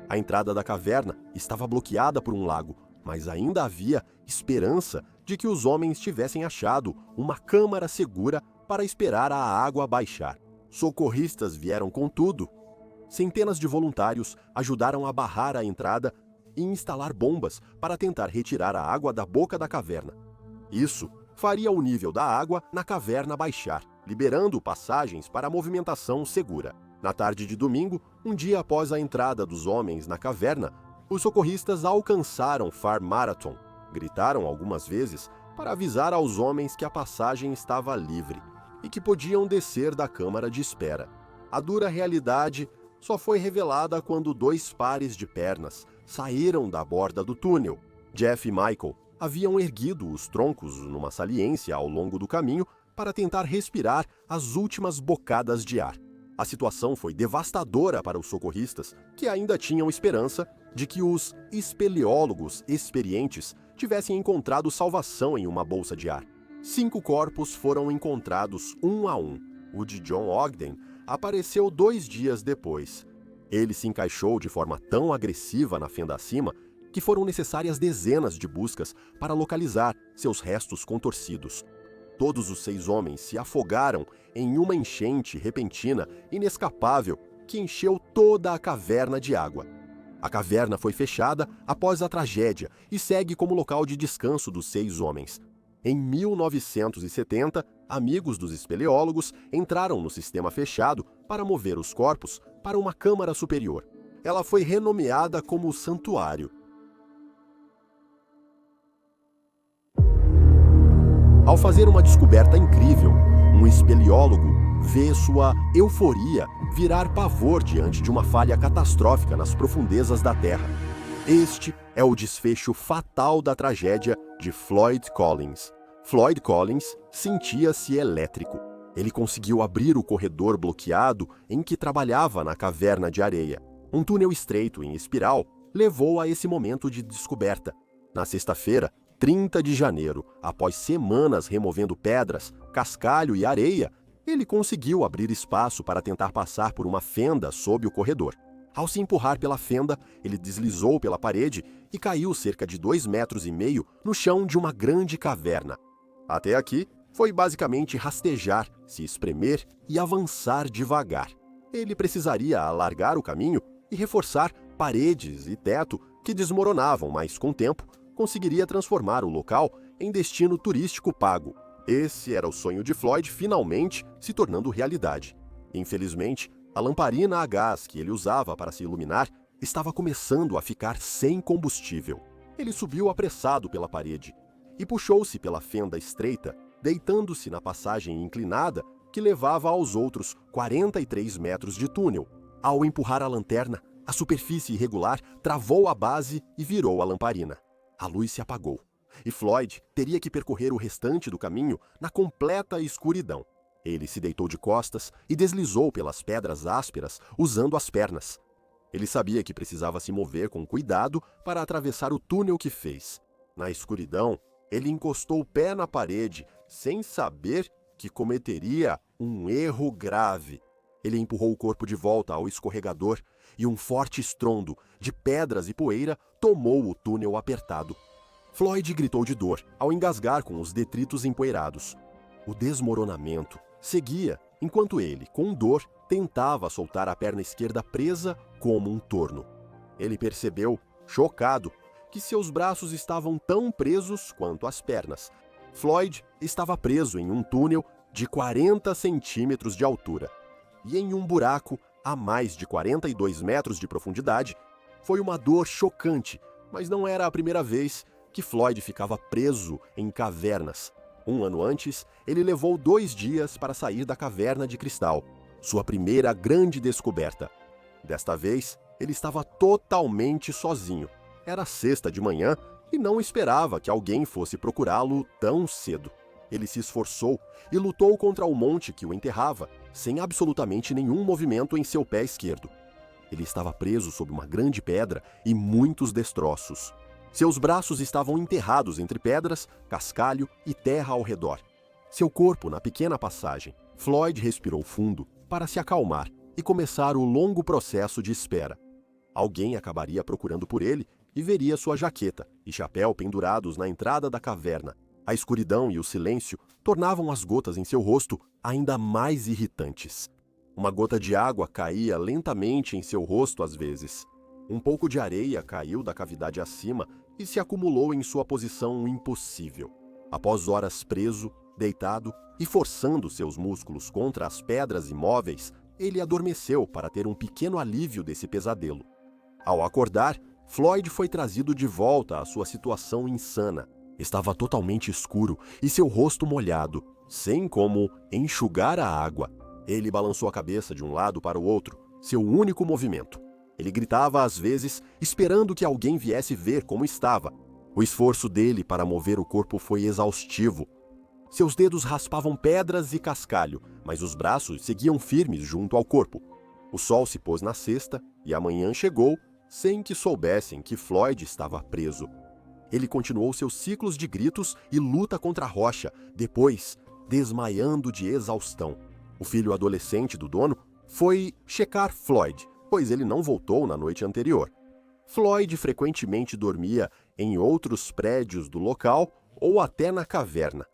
A entrada da caverna estava bloqueada por um lago, mas ainda havia esperança de que os homens tivessem achado uma câmara segura para esperar a água baixar. Socorristas vieram com tudo. Centenas de voluntários ajudaram a barrar a entrada e instalar bombas para tentar retirar a água da boca da caverna. Isso faria o nível da água na caverna baixar, liberando passagens para a movimentação segura. Na tarde de domingo, um dia após a entrada dos homens na caverna, os socorristas alcançaram Far Marathon. Gritaram algumas vezes para avisar aos homens que a passagem estava livre e que podiam descer da câmara de espera. A dura realidade só foi revelada quando 2 pares de pernas saíram da borda do túnel. Jeff e Michael haviam erguido os troncos numa saliência ao longo do caminho para tentar respirar as últimas bocadas de ar. A situação foi devastadora para os socorristas, que ainda tinham esperança de que os espeleólogos experientes tivessem encontrado salvação em uma bolsa de ar. 5 corpos foram encontrados um a um. O de John Ogden apareceu 2 dias depois. Ele se encaixou de forma tão agressiva na fenda acima que foram necessárias dezenas de buscas para localizar seus restos contorcidos. Todos os 6 homens se afogaram em uma enchente repentina, inescapável, que encheu toda a caverna de água. A caverna foi fechada após a tragédia e segue como local de descanso dos 6 homens. Em 1970, amigos dos espeleólogos entraram no sistema fechado para mover os corpos para uma câmara superior. Ela foi renomeada como Santuário. Ao fazer uma descoberta incrível, um espeleólogo vê sua euforia virar pavor diante de uma falha catastrófica nas profundezas da Terra. Este é o desfecho fatal da tragédia de Floyd Collins. Floyd Collins sentia-se elétrico. Ele conseguiu abrir o corredor bloqueado em que trabalhava na caverna de areia. Um túnel estreito em espiral levou a esse momento de descoberta. Na sexta-feira, 30 de janeiro, após semanas removendo pedras, cascalho e areia, ele conseguiu abrir espaço para tentar passar por uma fenda sob o corredor. Ao se empurrar pela fenda, ele deslizou pela parede e caiu cerca de 2,5 metros no chão de uma grande caverna. Até aqui, foi basicamente rastejar, se espremer e avançar devagar. Ele precisaria alargar o caminho e reforçar paredes e teto que desmoronavam, mas com o tempo conseguiria transformar o local em destino turístico pago. Esse era o sonho de Floyd finalmente se tornando realidade. Infelizmente, a lamparina a gás que ele usava para se iluminar estava começando a ficar sem combustível. Ele subiu apressado pela parede e puxou-se pela fenda estreita, deitando-se na passagem inclinada que levava aos outros 43 metros de túnel. Ao empurrar a lanterna, a superfície irregular travou a base e virou a lamparina. A luz se apagou, e Floyd teria que percorrer o restante do caminho na completa escuridão. Ele se deitou de costas e deslizou pelas pedras ásperas usando as pernas. Ele sabia que precisava se mover com cuidado para atravessar o túnel que fez. Na escuridão, ele encostou o pé na parede, sem saber que cometeria um erro grave. Ele empurrou o corpo de volta ao escorregador e um forte estrondo de pedras e poeira tomou o túnel apertado. Floyd gritou de dor ao engasgar com os detritos empoeirados. O desmoronamento seguia enquanto ele, com dor, tentava soltar a perna esquerda presa como um torno. Ele percebeu, chocado, que seus braços estavam tão presos quanto as pernas. Floyd estava preso em um túnel de 40 centímetros de altura e em um buraco a mais de 42 metros de profundidade. Foi uma dor chocante, mas não era a primeira vez que Floyd ficava preso em cavernas. Um ano antes, ele levou 2 dias para sair da caverna de cristal, sua primeira grande descoberta. Desta vez, ele estava totalmente sozinho. Era sexta de manhã e não esperava que alguém fosse procurá-lo tão cedo. Ele se esforçou e lutou contra o monte que o enterrava, sem absolutamente nenhum movimento em seu pé esquerdo. Ele estava preso sob uma grande pedra e muitos destroços. Seus braços estavam enterrados entre pedras, cascalho e terra ao redor. Seu corpo na pequena passagem. Floyd respirou fundo para se acalmar e começar o longo processo de espera. Alguém acabaria procurando por ele e veria sua jaqueta e chapéu pendurados na entrada da caverna. A escuridão e o silêncio tornavam as gotas em seu rosto ainda mais irritantes. Uma gota de água caía lentamente em seu rosto às vezes. Um pouco de areia caiu da cavidade acima e se acumulou em sua posição impossível. Após horas preso, deitado e forçando seus músculos contra as pedras imóveis, ele adormeceu para ter um pequeno alívio desse pesadelo. Ao acordar, Floyd foi trazido de volta à sua situação insana. Estava totalmente escuro e seu rosto molhado, sem como enxugar a água. Ele balançou a cabeça de um lado para o outro, seu único movimento. Ele gritava às vezes, esperando que alguém viesse ver como estava. O esforço dele para mover o corpo foi exaustivo. Seus dedos raspavam pedras e cascalho, mas os braços seguiam firmes junto ao corpo. O sol se pôs na cesta e a manhã chegou sem que soubessem que Floyd estava preso. Ele continuou seus ciclos de gritos e luta contra a rocha, depois desmaiando de exaustão. O filho adolescente do dono foi checar Floyd, pois ele não voltou na noite anterior. Floyd frequentemente dormia em outros prédios do local ou até na caverna.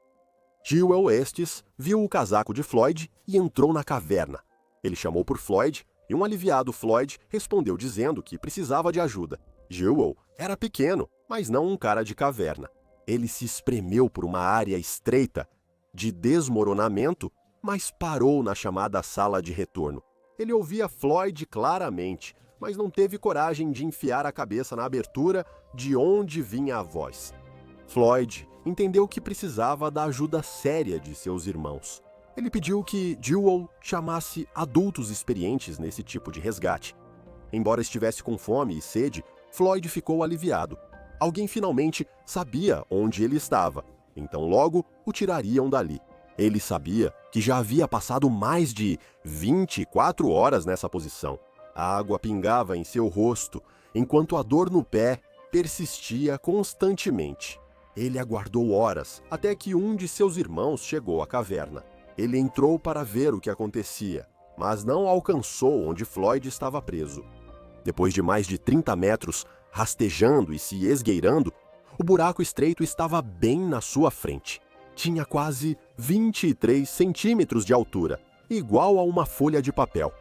Jewel Estes viu o casaco de Floyd e entrou na caverna. Ele chamou por Floyd e um aliviado Floyd respondeu dizendo que precisava de ajuda. Jewel era pequeno, mas não um cara de caverna. Ele se espremeu por uma área estreita de desmoronamento, mas parou na chamada sala de retorno. Ele ouvia Floyd claramente, mas não teve coragem de enfiar a cabeça na abertura de onde vinha a voz. Floyd entendeu que precisava da ajuda séria de seus irmãos. Ele pediu que Jewel chamasse adultos experientes nesse tipo de resgate. Embora estivesse com fome e sede, Floyd ficou aliviado. Alguém finalmente sabia onde ele estava, então logo o tirariam dali. Ele sabia que já havia passado mais de 24 horas nessa posição. A água pingava em seu rosto, enquanto a dor no pé persistia constantemente. Ele aguardou horas até que um de seus irmãos chegou à caverna. Ele entrou para ver o que acontecia, mas não alcançou onde Floyd estava preso. Depois de mais de 30 metros, rastejando e se esgueirando, o buraco estreito estava bem na sua frente. Tinha quase 23 centímetros de altura, igual a uma folha de papel.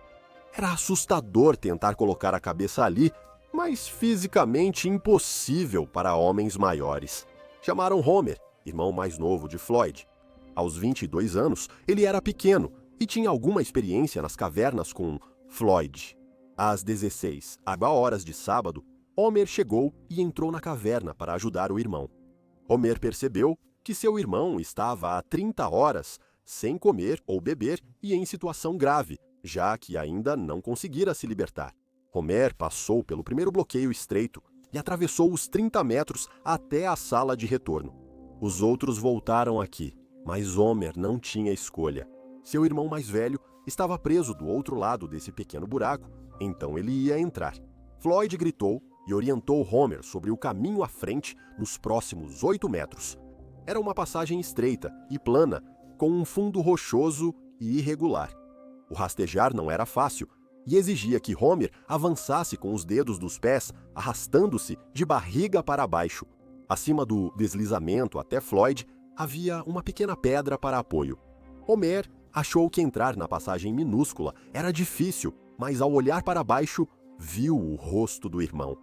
Era assustador tentar colocar a cabeça ali, mas fisicamente impossível para homens maiores. Chamaram Homer, irmão mais novo de Floyd. Aos 22 anos, ele era pequeno e tinha alguma experiência nas cavernas com Floyd. Às 16h de sábado, Homer chegou e entrou na caverna para ajudar o irmão. Homer percebeu que seu irmão estava há 30 horas sem comer ou beber e em situação grave, já que ainda não conseguira se libertar. Homer passou pelo primeiro bloqueio estreito e atravessou os 30 metros até a sala de retorno. Os outros voltaram aqui, mas Homer não tinha escolha. Seu irmão mais velho estava preso do outro lado desse pequeno buraco, então ele ia entrar. Floyd gritou e orientou Homer sobre o caminho à frente nos próximos 8 metros. Era uma passagem estreita e plana, com um fundo rochoso e irregular. O rastejar não era fácil e exigia que Homer avançasse com os dedos dos pés, arrastando-se de barriga para baixo. Acima do deslizamento até Floyd, havia uma pequena pedra para apoio. Homer achou que entrar na passagem minúscula era difícil, mas ao olhar para baixo, viu o rosto do irmão.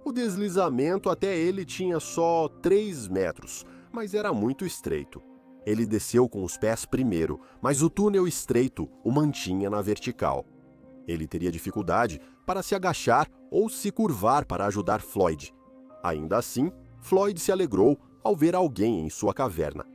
O deslizamento até ele tinha só 3 metros, mas era muito estreito. Ele desceu com os pés primeiro, mas o túnel estreito o mantinha na vertical. Ele teria dificuldade para se agachar ou se curvar para ajudar Floyd. Ainda assim, Floyd se alegrou ao ver alguém em sua caverna.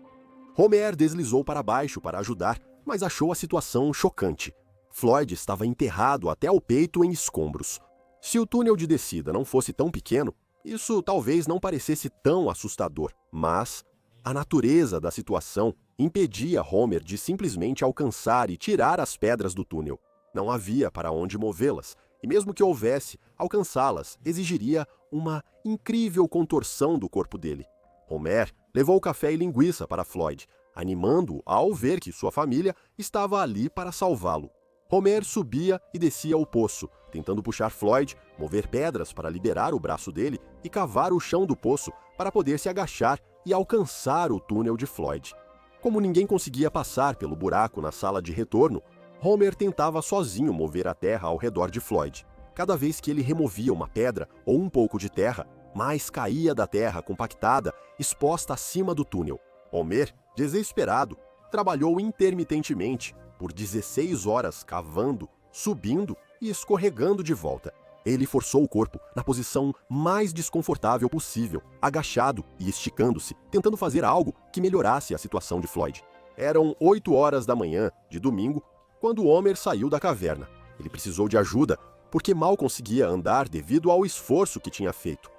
Homer deslizou para baixo para ajudar, mas achou a situação chocante. Floyd estava enterrado até o peito em escombros. Se o túnel de descida não fosse tão pequeno, isso talvez não parecesse tão assustador, mas a natureza da situação impedia Homer de simplesmente alcançar e tirar as pedras do túnel. Não havia para onde movê-las, e mesmo que houvesse, alcançá-las exigiria uma incrível contorção do corpo dele. Homer levou café e linguiça para Floyd, animando-o ao ver que sua família estava ali para salvá-lo. Homer subia e descia o poço, tentando puxar Floyd, mover pedras para liberar o braço dele e cavar o chão do poço para poder se agachar e alcançar o túnel de Floyd. Como ninguém conseguia passar pelo buraco na sala de retorno, Homer tentava sozinho mover a terra ao redor de Floyd. Cada vez que ele removia uma pedra ou um pouco de terra, mais caía da terra compactada, exposta acima do túnel. Homer, desesperado, trabalhou intermitentemente por 16 horas cavando, subindo e escorregando de volta. Ele forçou o corpo na posição mais desconfortável possível, agachado e esticando-se, tentando fazer algo que melhorasse a situação de Floyd. Eram 8 horas da manhã de domingo quando Homer saiu da caverna. Ele precisou de ajuda porque mal conseguia andar devido ao esforço que tinha feito.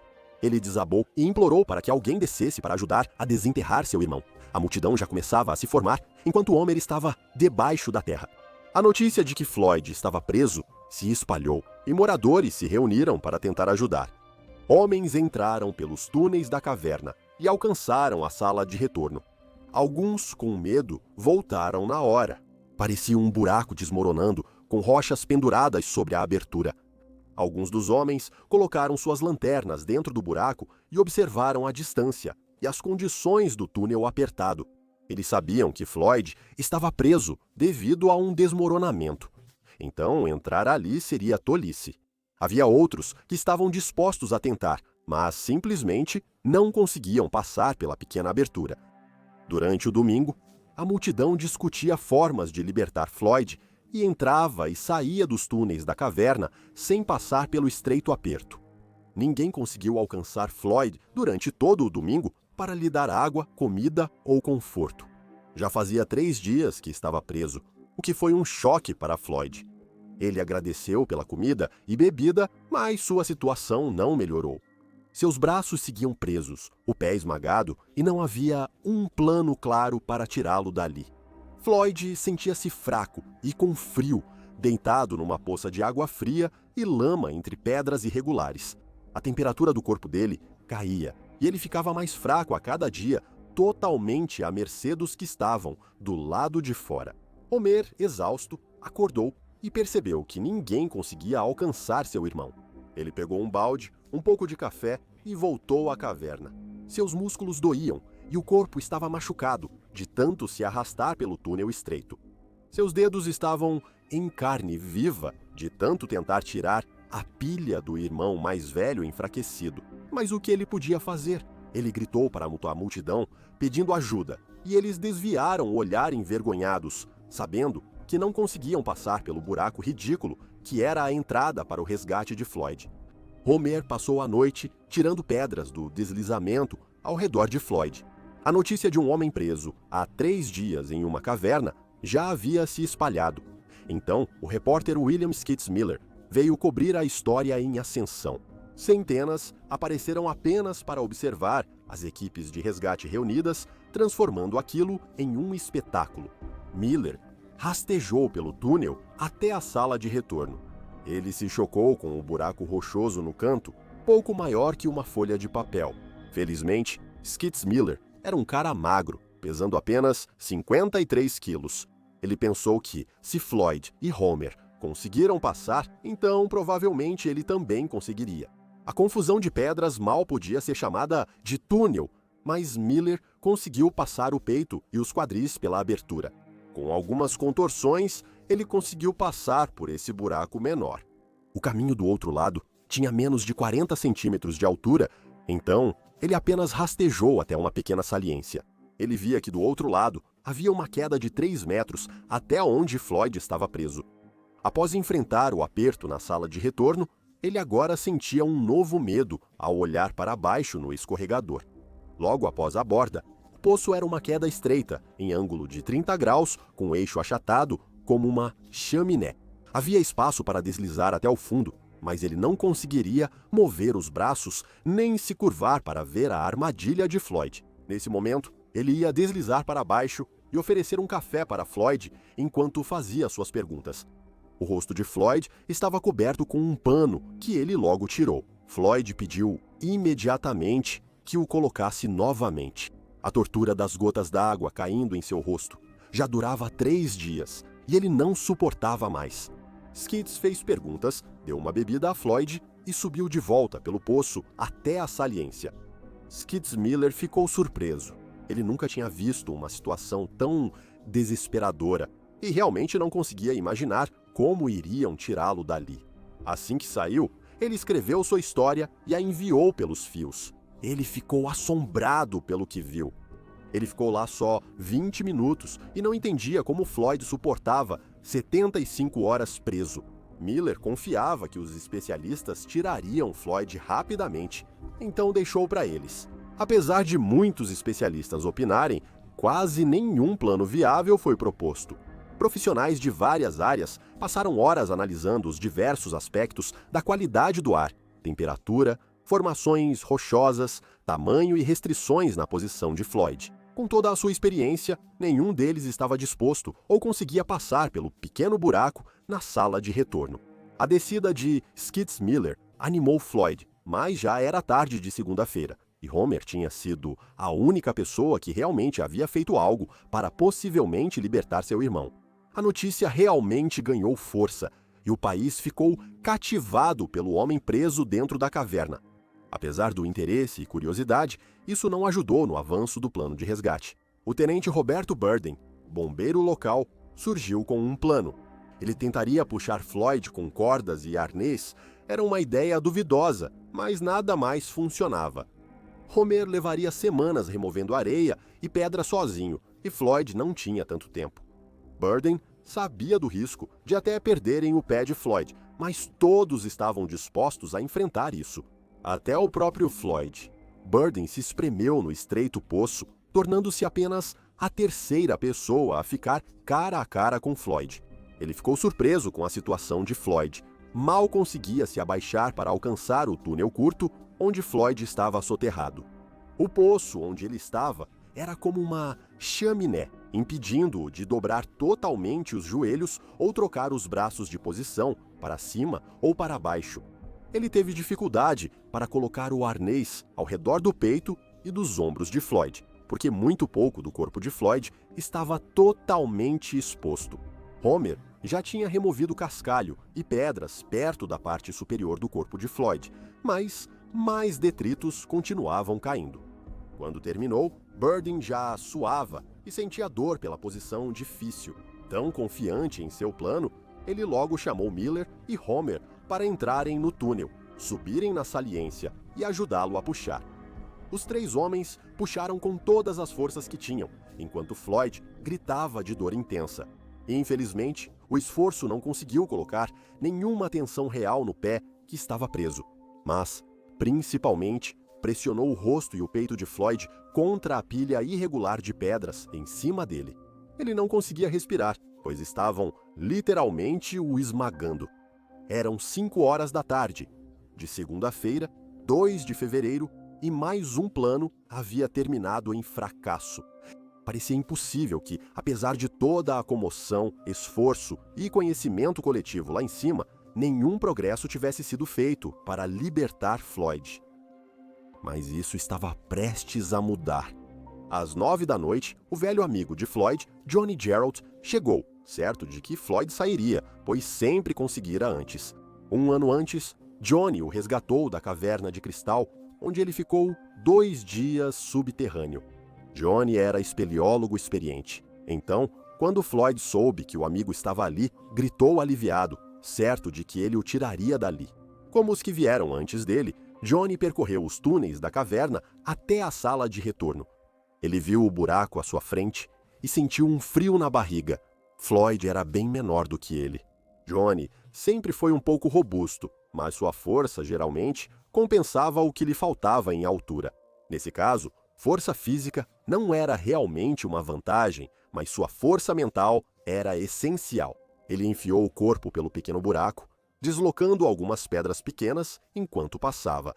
Ele desabou e implorou para que alguém descesse para ajudar a desenterrar seu irmão. A multidão já começava a se formar enquanto Homer estava debaixo da terra. A notícia de que Floyd estava preso se espalhou e moradores se reuniram para tentar ajudar. Homens entraram pelos túneis da caverna e alcançaram a sala de retorno. Alguns, com medo, voltaram na hora. Parecia um buraco desmoronando, com rochas penduradas sobre a abertura. Alguns dos homens colocaram suas lanternas dentro do buraco e observaram a distância e as condições do túnel apertado. Eles sabiam que Floyd estava preso devido a um desmoronamento. Então, entrar ali seria tolice. Havia outros que estavam dispostos a tentar, mas simplesmente não conseguiam passar pela pequena abertura. Durante o domingo, a multidão discutia formas de libertar Floyd e entrava e saía dos túneis da caverna sem passar pelo estreito aperto. Ninguém conseguiu alcançar Floyd durante todo o domingo para lhe dar água, comida ou conforto. Já fazia 3 dias que estava preso, o que foi um choque para Floyd. Ele agradeceu pela comida e bebida, mas sua situação não melhorou. Seus braços seguiam presos, o pé esmagado, e não havia um plano claro para tirá-lo dali. Floyd sentia-se fraco e com frio, deitado numa poça de água fria e lama entre pedras irregulares. A temperatura do corpo dele caía e ele ficava mais fraco a cada dia, totalmente à mercê dos que estavam do lado de fora. Homer, exausto, acordou e percebeu que ninguém conseguia alcançar seu irmão. Ele pegou um balde, um pouco de café e voltou à caverna. Seus músculos doíam e o corpo estava machucado de tanto se arrastar pelo túnel estreito. Seus dedos estavam em carne viva de tanto tentar tirar a pilha do irmão mais velho enfraquecido. Mas o que ele podia fazer? Ele gritou para a multidão, pedindo ajuda, e eles desviaram o olhar envergonhados, sabendo que não conseguiam passar pelo buraco ridículo que era a entrada para o resgate de Floyd. Homer passou a noite tirando pedras do deslizamento ao redor de Floyd. A notícia de um homem preso há 3 dias em uma caverna já havia se espalhado. Então, o repórter William Skits Miller veio cobrir a história em ascensão. Centenas apareceram apenas para observar as equipes de resgate reunidas, transformando aquilo em um espetáculo. Miller rastejou pelo túnel até a sala de retorno. Ele se chocou com o buraco rochoso no canto, pouco maior que uma folha de papel. Felizmente, Skits Miller era um cara magro, pesando apenas 53 quilos. Ele pensou que, se Floyd e Homer conseguiram passar, então provavelmente ele também conseguiria. A confusão de pedras mal podia ser chamada de túnel, mas Miller conseguiu passar o peito e os quadris pela abertura. Com algumas contorções, ele conseguiu passar por esse buraco menor. O caminho do outro lado tinha menos de 40 centímetros de altura, então ele apenas rastejou até uma pequena saliência. Ele via que do outro lado havia uma queda de 3 metros até onde Floyd estava preso. Após enfrentar o aperto na sala de retorno, ele agora sentia um novo medo ao olhar para baixo no escorregador. Logo após a borda, o poço era uma queda estreita, em ângulo de 30 graus, com o eixo achatado, como uma chaminé. Havia espaço para deslizar até o fundo, mas ele não conseguiria mover os braços nem se curvar para ver a armadilha de Floyd. Nesse momento, ele ia deslizar para baixo e oferecer um café para Floyd enquanto fazia suas perguntas. O rosto de Floyd estava coberto com um pano que ele logo tirou. Floyd pediu imediatamente que o colocasse novamente. A tortura das gotas d'água caindo em seu rosto já durava 3 dias e ele não suportava mais. Skits fez perguntas, deu uma bebida a Floyd e subiu de volta pelo poço até a saliência. Skits Miller ficou surpreso. Ele nunca tinha visto uma situação tão desesperadora e realmente não conseguia imaginar como iriam tirá-lo dali. Assim que saiu, ele escreveu sua história e a enviou pelos fios. Ele ficou assombrado pelo que viu. Ele ficou lá só 20 minutos e não entendia como Floyd suportava 75 horas preso. Miller confiava que os especialistas tirariam Floyd rapidamente, então deixou para eles. Apesar de muitos especialistas opinarem, quase nenhum plano viável foi proposto. Profissionais de várias áreas passaram horas analisando os diversos aspectos da qualidade do ar, temperatura, formações rochosas, tamanho e restrições na posição de Floyd. Com toda a sua experiência, nenhum deles estava disposto ou conseguia passar pelo pequeno buraco na sala de retorno. A descida de Skits Miller animou Floyd, mas já era tarde de segunda-feira, e Homer tinha sido a única pessoa que realmente havia feito algo para possivelmente libertar seu irmão. A notícia realmente ganhou força, e o país ficou cativado pelo homem preso dentro da caverna. Apesar do interesse e curiosidade, isso não ajudou no avanço do plano de resgate. O tenente Roberto Burden, bombeiro local, surgiu com um plano. Ele tentaria puxar Floyd com cordas e arnês. Era uma ideia duvidosa, mas nada mais funcionava. Homer levaria semanas removendo areia e pedra sozinho, e Floyd não tinha tanto tempo. Burden sabia do risco de até perderem o pé de Floyd, mas todos estavam dispostos a enfrentar isso. Até o próprio Floyd. Burden se espremeu no estreito poço, tornando-se apenas a terceira pessoa a ficar cara a cara com Floyd. Ele ficou surpreso com a situação de Floyd. Mal conseguia se abaixar para alcançar o túnel curto onde Floyd estava soterrado. O poço onde ele estava era como uma chaminé, impedindo-o de dobrar totalmente os joelhos ou trocar os braços de posição para cima ou para baixo. Ele teve dificuldade para colocar o arnês ao redor do peito e dos ombros de Floyd, porque muito pouco do corpo de Floyd estava totalmente exposto. Homer já tinha removido cascalho e pedras perto da parte superior do corpo de Floyd, mas mais detritos continuavam caindo. Quando terminou, Burden já suava e sentia dor pela posição difícil. Tão confiante em seu plano, Ele logo chamou Miller e Homer para entrarem no túnel, subirem na saliência e ajudá-lo a puxar. Os 3 homens puxaram com todas as forças que tinham, enquanto Floyd gritava de dor intensa. Infelizmente, o esforço não conseguiu colocar nenhuma tensão real no pé que estava preso, mas, principalmente, pressionou o rosto e o peito de Floyd contra a pilha irregular de pedras em cima dele. Ele não conseguia respirar, pois estavam literalmente o esmagando. Eram 5 horas da tarde, de segunda-feira, 2 de fevereiro, e mais um plano havia terminado em fracasso. Parecia impossível que, apesar de toda a comoção, esforço e conhecimento coletivo lá em cima, nenhum progresso tivesse sido feito para libertar Floyd. Mas isso estava prestes a mudar. Às 9 da noite, o velho amigo de Floyd, Johnny Gerald, chegou, certo de que Floyd sairia, pois sempre conseguira antes. 1 ano antes, Johnny o resgatou da caverna de cristal, onde ele ficou 2 dias subterrâneo. Johnny era espeleólogo experiente. Então, quando Floyd soube que o amigo estava ali, gritou aliviado, certo de que ele o tiraria dali. Como os que vieram antes dele, Johnny percorreu os túneis da caverna até a sala de retorno. Ele viu o buraco à sua frente e sentiu um frio na barriga. Floyd era bem menor do que ele. Johnny sempre foi um pouco robusto, mas sua força, geralmente, compensava o que lhe faltava em altura. Nesse caso, força física não era realmente uma vantagem, mas sua força mental era essencial. Ele enfiou o corpo pelo pequeno buraco, deslocando algumas pedras pequenas enquanto passava.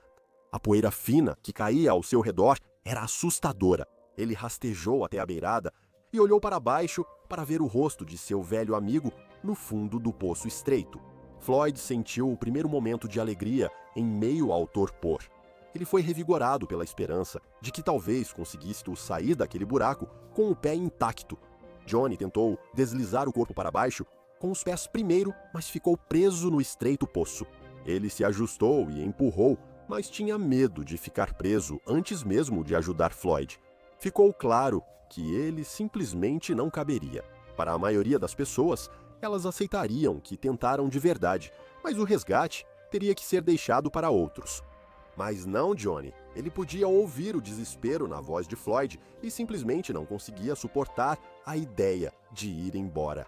A poeira fina que caía ao seu redor era assustadora. Ele rastejou até a beirada e olhou para baixo para ver o rosto de seu velho amigo no fundo do poço estreito. Floyd sentiu o primeiro momento de alegria em meio ao torpor. Ele foi revigorado pela esperança de que talvez conseguisse sair daquele buraco com o pé intacto. Johnny tentou deslizar o corpo para baixo com os pés primeiro, mas ficou preso no estreito poço. Ele se ajustou e empurrou, mas tinha medo de ficar preso antes mesmo de ajudar Floyd. Ficou claro que ele simplesmente não caberia. Para a maioria das pessoas, elas aceitariam que tentaram de verdade, mas o resgate teria que ser deixado para outros. Mas não Johnny. Ele podia ouvir o desespero na voz de Floyd e simplesmente não conseguia suportar a ideia de ir embora.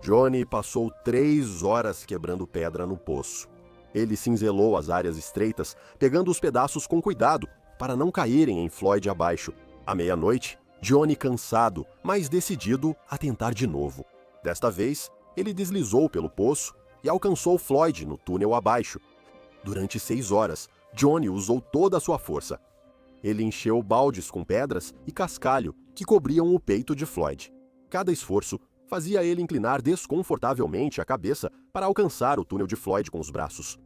Johnny passou 3 horas quebrando pedra no poço. Ele cinzelou as áreas estreitas, pegando os pedaços com cuidado para não caírem em Floyd abaixo. À meia-noite, Johnny, cansado, mas decidido a tentar de novo. Desta vez, ele deslizou pelo poço e alcançou Floyd no túnel abaixo. Durante 6 horas, Johnny usou toda a sua força. Ele encheu baldes com pedras e cascalho que cobriam o peito de Floyd. Cada esforço fazia ele inclinar desconfortavelmente a cabeça para alcançar o túnel de Floyd com os braços.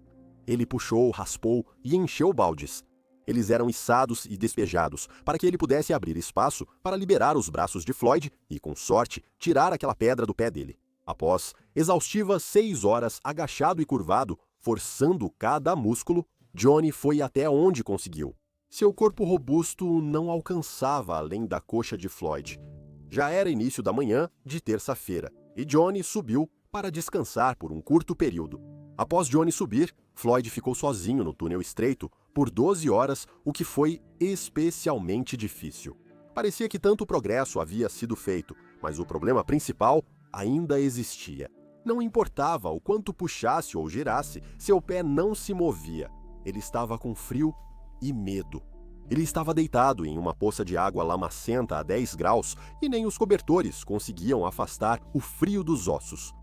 Ele puxou, raspou e encheu baldes. Eles eram içados e despejados para que ele pudesse abrir espaço para liberar os braços de Floyd e, com sorte, tirar aquela pedra do pé dele. Após exaustivas 6 horas agachado e curvado, forçando cada músculo, Johnny foi até onde conseguiu. Seu corpo robusto não alcançava além da coxa de Floyd. Já era início da manhã de terça-feira, e Johnny subiu para descansar por um curto período. Após Johnny subir, Floyd ficou sozinho no túnel estreito por 12 horas, o que foi especialmente difícil. Parecia que tanto progresso havia sido feito, mas o problema principal ainda existia. Não importava o quanto puxasse ou girasse, seu pé não se movia. Ele estava com frio e medo. Ele estava deitado em uma poça de água lamacenta a 10 graus e nem os cobertores conseguiam afastar o frio dos ossos.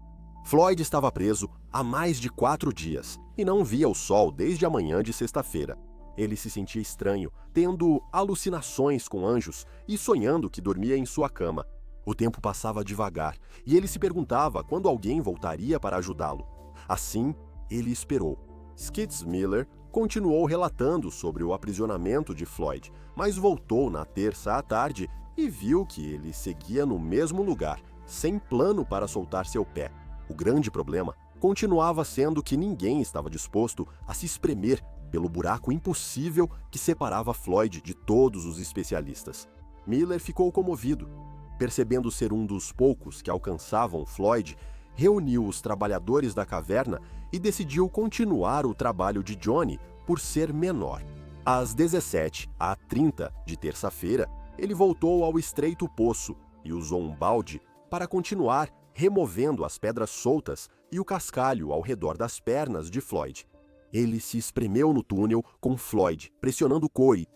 Floyd estava preso há mais de 4 dias e não via o sol desde a manhã de sexta-feira. Ele se sentia estranho, tendo alucinações com anjos e sonhando que dormia em sua cama. O tempo passava devagar e ele se perguntava quando alguém voltaria para ajudá-lo. Assim, ele esperou. Skits Miller continuou relatando sobre o aprisionamento de Floyd, mas voltou na terça à tarde e viu que ele seguia no mesmo lugar, sem plano para soltar seu pé. O grande problema continuava sendo que ninguém estava disposto a se espremer pelo buraco impossível que separava Floyd de todos os especialistas. Miller ficou comovido. Percebendo ser um dos poucos que alcançavam Floyd, reuniu os trabalhadores da caverna e decidiu continuar o trabalho de Johnny por ser menor. Às 17h30 de terça-feira, ele voltou ao estreito poço e usou um balde para continuar removendo as pedras soltas e o cascalho ao redor das pernas de Floyd. Ele se espremeu no túnel com Floyd pressionando Corey,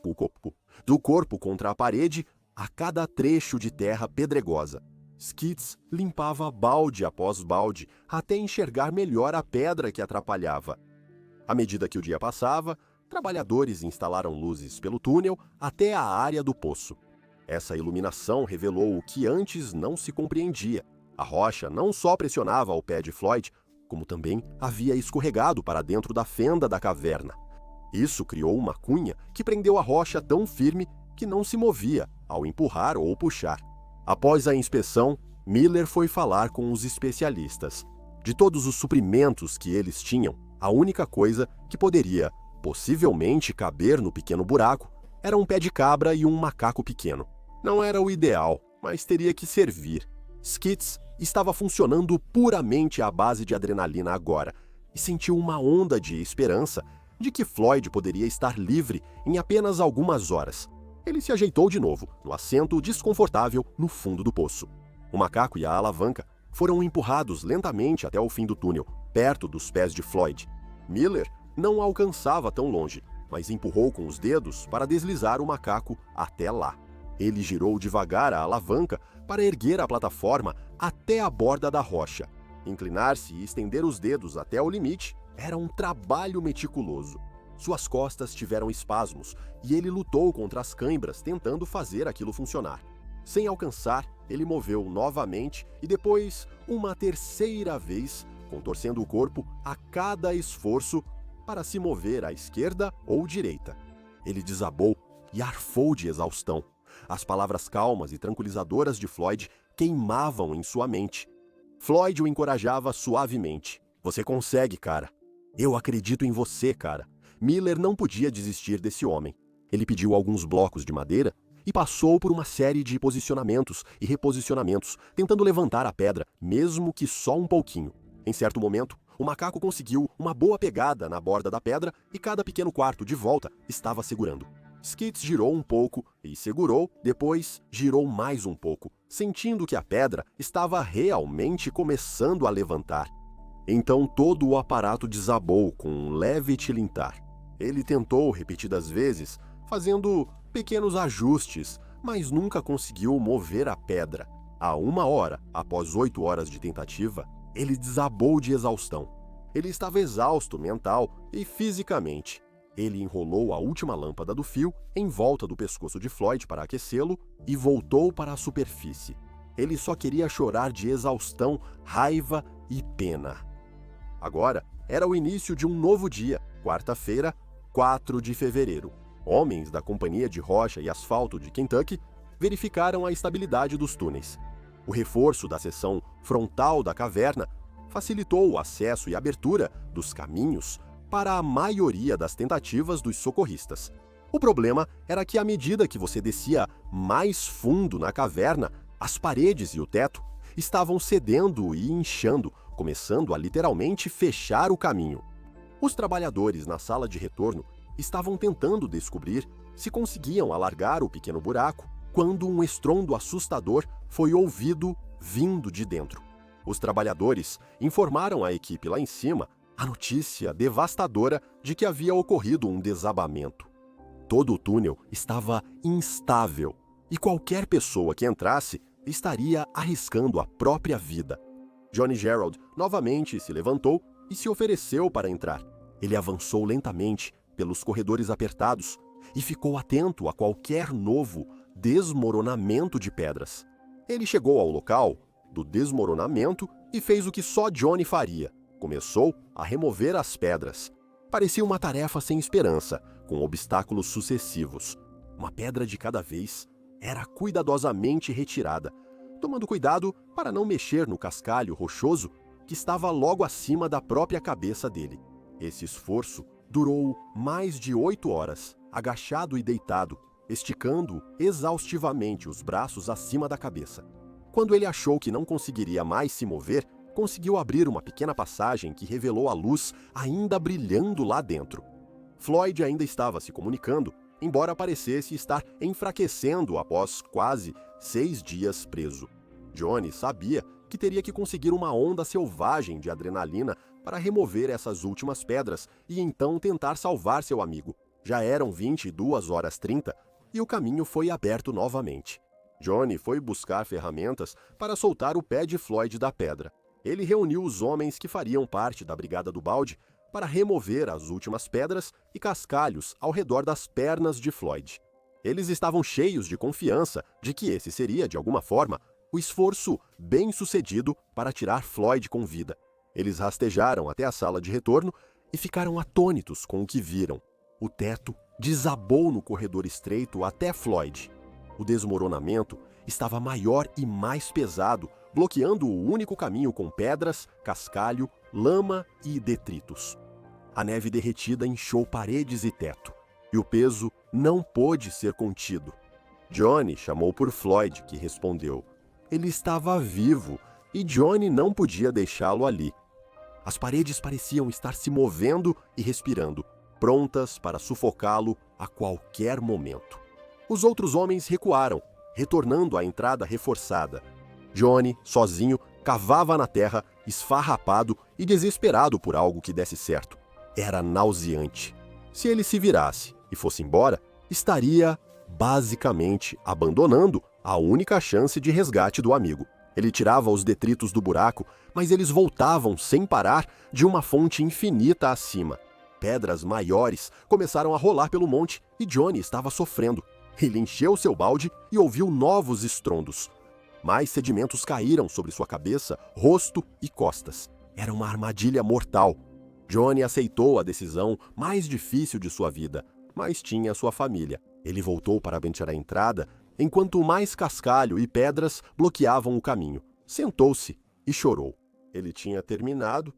do corpo contra a parede a cada trecho de terra pedregosa. Skits limpava balde após balde até enxergar melhor a pedra que atrapalhava. À medida que o dia passava, trabalhadores instalaram luzes pelo túnel até a área do poço. Essa iluminação revelou o que antes não se compreendia. A rocha não só pressionava o pé de Floyd, como também havia escorregado para dentro da fenda da caverna. Isso criou uma cunha que prendeu a rocha tão firme que não se movia ao empurrar ou puxar. Após a inspeção, Miller foi falar com os especialistas. De todos os suprimentos que eles tinham, a única coisa que poderia, possivelmente, caber no pequeno buraco era um pé de cabra e um macaco pequeno. Não era o ideal, mas teria que servir. Skits estava funcionando puramente à base de adrenalina agora e sentiu uma onda de esperança de que Floyd poderia estar livre em apenas algumas horas. Ele se ajeitou de novo, no assento desconfortável no fundo do poço. O macaco e a alavanca foram empurrados lentamente até o fim do túnel, perto dos pés de Floyd. Miller não alcançava tão longe, mas empurrou com os dedos para deslizar o macaco até lá. Ele girou devagar a alavanca para erguer a plataforma até a borda da rocha. Inclinar-se e estender os dedos até o limite era um trabalho meticuloso. Suas costas tiveram espasmos e ele lutou contra as cãibras tentando fazer aquilo funcionar. Sem alcançar, ele moveu novamente e depois uma terceira vez, contorcendo o corpo a cada esforço para se mover à esquerda ou direita. Ele desabou e arfou de exaustão. As palavras calmas e tranquilizadoras de Floyd queimavam em sua mente. Floyd o encorajava suavemente. "Você consegue, cara. Eu acredito em você, cara." Miller não podia desistir desse homem. Ele pediu alguns blocos de madeira e passou por uma série de posicionamentos e reposicionamentos, tentando levantar a pedra, mesmo que só um pouquinho. Em certo momento, o macaco conseguiu uma boa pegada na borda da pedra e cada pequeno quarto de volta estava segurando. Skits girou um pouco e segurou, depois girou mais um pouco, sentindo que a pedra estava realmente começando a levantar. Então todo o aparato desabou com um leve tilintar. Ele tentou repetidas vezes, fazendo pequenos ajustes, mas nunca conseguiu mover a pedra. A 1 hora, após 8 horas de tentativa, ele desabou de exaustão. Ele estava exausto mental e fisicamente. Ele enrolou a última lâmpada do fio em volta do pescoço de Floyd para aquecê-lo e voltou para a superfície. Ele só queria chorar de exaustão, raiva e pena. Agora era o início de um novo dia, quarta-feira, 4 de fevereiro. Homens da Companhia de Rocha e Asfalto de Kentucky verificaram a estabilidade dos túneis. O reforço da seção frontal da caverna facilitou o acesso e abertura dos caminhos para a maioria das tentativas dos socorristas. O problema era que à medida que você descia mais fundo na caverna, as paredes e o teto estavam cedendo e inchando, começando a literalmente fechar o caminho. Os trabalhadores na sala de retorno estavam tentando descobrir se conseguiam alargar o pequeno buraco quando um estrondo assustador foi ouvido vindo de dentro. Os trabalhadores informaram a equipe lá em cima a notícia devastadora de que havia ocorrido um desabamento. Todo o túnel estava instável e qualquer pessoa que entrasse estaria arriscando a própria vida. Johnny Gerald novamente se levantou e se ofereceu para entrar. Ele avançou lentamente pelos corredores apertados e ficou atento a qualquer novo desmoronamento de pedras. Ele chegou ao local do desmoronamento e fez o que só Johnny faria. Começou a remover as pedras. Parecia uma tarefa sem esperança, com obstáculos sucessivos. Uma pedra de cada vez era cuidadosamente retirada, tomando cuidado para não mexer no cascalho rochoso que estava logo acima da própria cabeça dele. Esse esforço durou mais de 8 horas, agachado e deitado, esticando exaustivamente os braços acima da cabeça. Quando ele achou que não conseguiria mais se mover, conseguiu abrir uma pequena passagem que revelou a luz ainda brilhando lá dentro. Floyd ainda estava se comunicando, embora parecesse estar enfraquecendo após quase 6 dias preso. Johnny sabia que teria que conseguir uma onda selvagem de adrenalina para remover essas últimas pedras e então tentar salvar seu amigo. Já eram 22h30 e o caminho foi aberto novamente. Johnny foi buscar ferramentas para soltar o pé de Floyd da pedra. Ele reuniu os homens que fariam parte da Brigada do Balde para remover as últimas pedras e cascalhos ao redor das pernas de Floyd. Eles estavam cheios de confiança de que esse seria, de alguma forma, o esforço bem-sucedido para tirar Floyd com vida. Eles rastejaram até a sala de retorno e ficaram atônitos com o que viram. O teto desabou no corredor estreito até Floyd. O desmoronamento estava maior e mais pesado, bloqueando o único caminho com pedras, cascalho, lama e detritos. A neve derretida inchou paredes e teto, e o peso não pôde ser contido. Johnny chamou por Floyd, que respondeu. Ele estava vivo e Johnny não podia deixá-lo ali. As paredes pareciam estar se movendo e respirando, prontas para sufocá-lo a qualquer momento. Os outros homens recuaram, retornando à entrada reforçada. Johnny, sozinho, cavava na terra, esfarrapado e desesperado por algo que desse certo. Era nauseante. Se ele se virasse e fosse embora, estaria, basicamente, abandonando a única chance de resgate do amigo. Ele tirava os detritos do buraco, mas eles voltavam sem parar de uma fonte infinita acima. Pedras maiores começaram a rolar pelo monte e Johnny estava sofrendo. Ele encheu seu balde e ouviu novos estrondos. Mais sedimentos caíram sobre sua cabeça, rosto e costas. Era uma armadilha mortal. Johnny aceitou a decisão mais difícil de sua vida, mas tinha sua família. Ele voltou para bentear a entrada, enquanto mais cascalho e pedras bloqueavam o caminho. Sentou-se e chorou. Ele tinha terminado.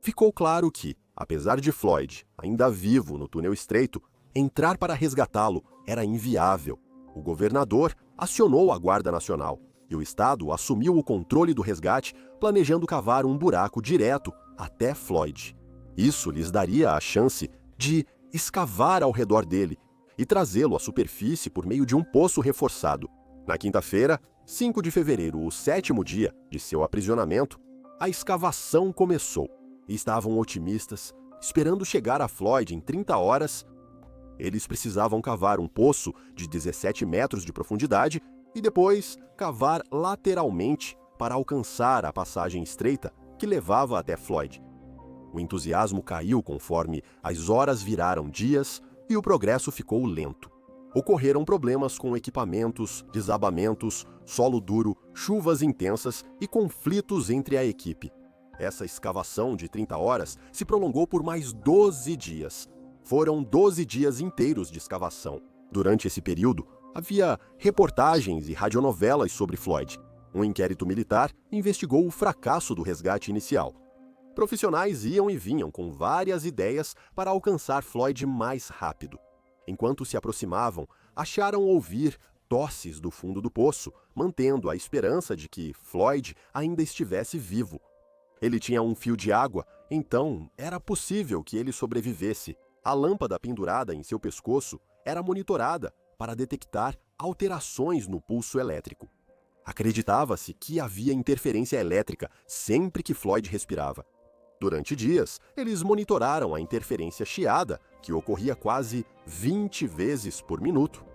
Ficou claro que, apesar de Floyd ainda vivo no túnel estreito, entrar para resgatá-lo era inviável. O governador acionou a Guarda Nacional e o Estado assumiu o controle do resgate, planejando cavar um buraco direto até Floyd. Isso lhes daria a chance de escavar ao redor dele e trazê-lo à superfície por meio de um poço reforçado. Na quinta-feira, 5 de fevereiro, o 7º dia de seu aprisionamento, a escavação começou. E estavam otimistas, esperando chegar a Floyd em 30 horas. Eles precisavam cavar um poço de 17 metros de profundidade e depois cavar lateralmente para alcançar a passagem estreita que levava até Floyd. O entusiasmo caiu conforme as horas viraram dias e o progresso ficou lento. Ocorreram problemas com equipamentos, desabamentos, solo duro, chuvas intensas e conflitos entre a equipe. Essa escavação de 30 horas se prolongou por mais 12 dias. Foram 12 dias inteiros de escavação. Durante esse período, havia reportagens e radionovelas sobre Floyd. Um inquérito militar investigou o fracasso do resgate inicial. Profissionais iam e vinham com várias ideias para alcançar Floyd mais rápido. Enquanto se aproximavam, acharam ouvir tosses do fundo do poço, mantendo a esperança de que Floyd ainda estivesse vivo. Ele tinha um fio de água, então era possível que ele sobrevivesse. A lâmpada pendurada em seu pescoço era monitorada para detectar alterações no pulso elétrico. Acreditava-se que havia interferência elétrica sempre que Floyd respirava. Durante dias, eles monitoraram a interferência chiada, que ocorria quase 20 vezes por minuto.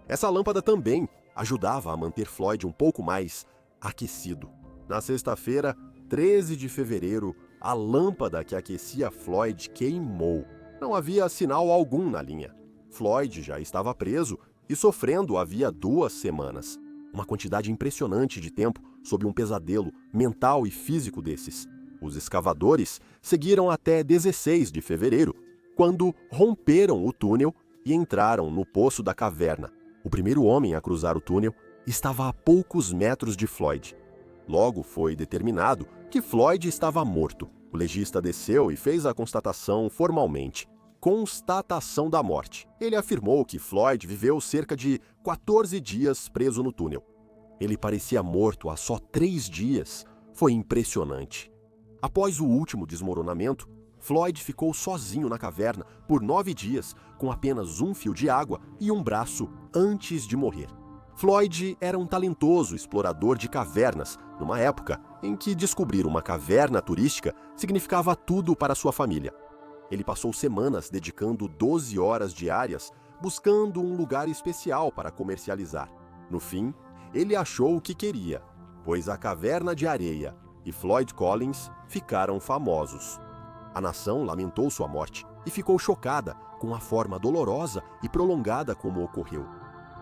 Essa lâmpada também ajudava a manter Floyd um pouco mais aquecido. Na sexta-feira, 13 de fevereiro, a lâmpada que aquecia Floyd queimou. Não havia sinal algum na linha. Floyd já estava preso e sofrendo havia 2 semanas. Uma quantidade impressionante de tempo sob um pesadelo mental e físico desses. Os escavadores seguiram até 16 de fevereiro, quando romperam o túnel e entraram no poço da caverna. O primeiro homem a cruzar o túnel estava a poucos metros de Floyd. Logo foi determinado que Floyd estava morto. O legista desceu e fez a constatação formalmente. Constatação da morte. Ele afirmou que Floyd viveu cerca de 14 dias preso no túnel. Ele parecia morto há só 3 dias. Foi impressionante. Após o último desmoronamento, Floyd ficou sozinho na caverna por 9 dias, com apenas um fio de água e um braço antes de morrer. Floyd era um talentoso explorador de cavernas, numa época em que descobrir uma caverna turística significava tudo para sua família. Ele passou semanas dedicando 12 horas diárias buscando um lugar especial para comercializar. No fim, ele achou o que queria, pois a Caverna de Areia e Floyd Collins ficaram famosos. A nação lamentou sua morte e ficou chocada com a forma dolorosa e prolongada como ocorreu.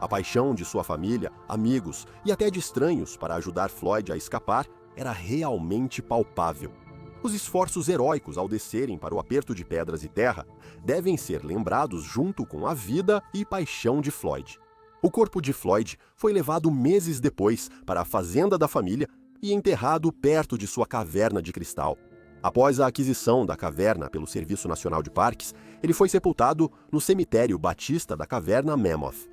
A paixão de sua família, amigos e até de estranhos para ajudar Floyd a escapar era realmente palpável. Os esforços heróicos ao descerem para o aperto de pedras e terra devem ser lembrados junto com a vida e paixão de Floyd. O corpo de Floyd foi levado meses depois para a fazenda da família e enterrado perto de sua caverna de cristal. Após a aquisição da caverna pelo Serviço Nacional de Parques, ele foi sepultado no cemitério Batista da Caverna Mammoth.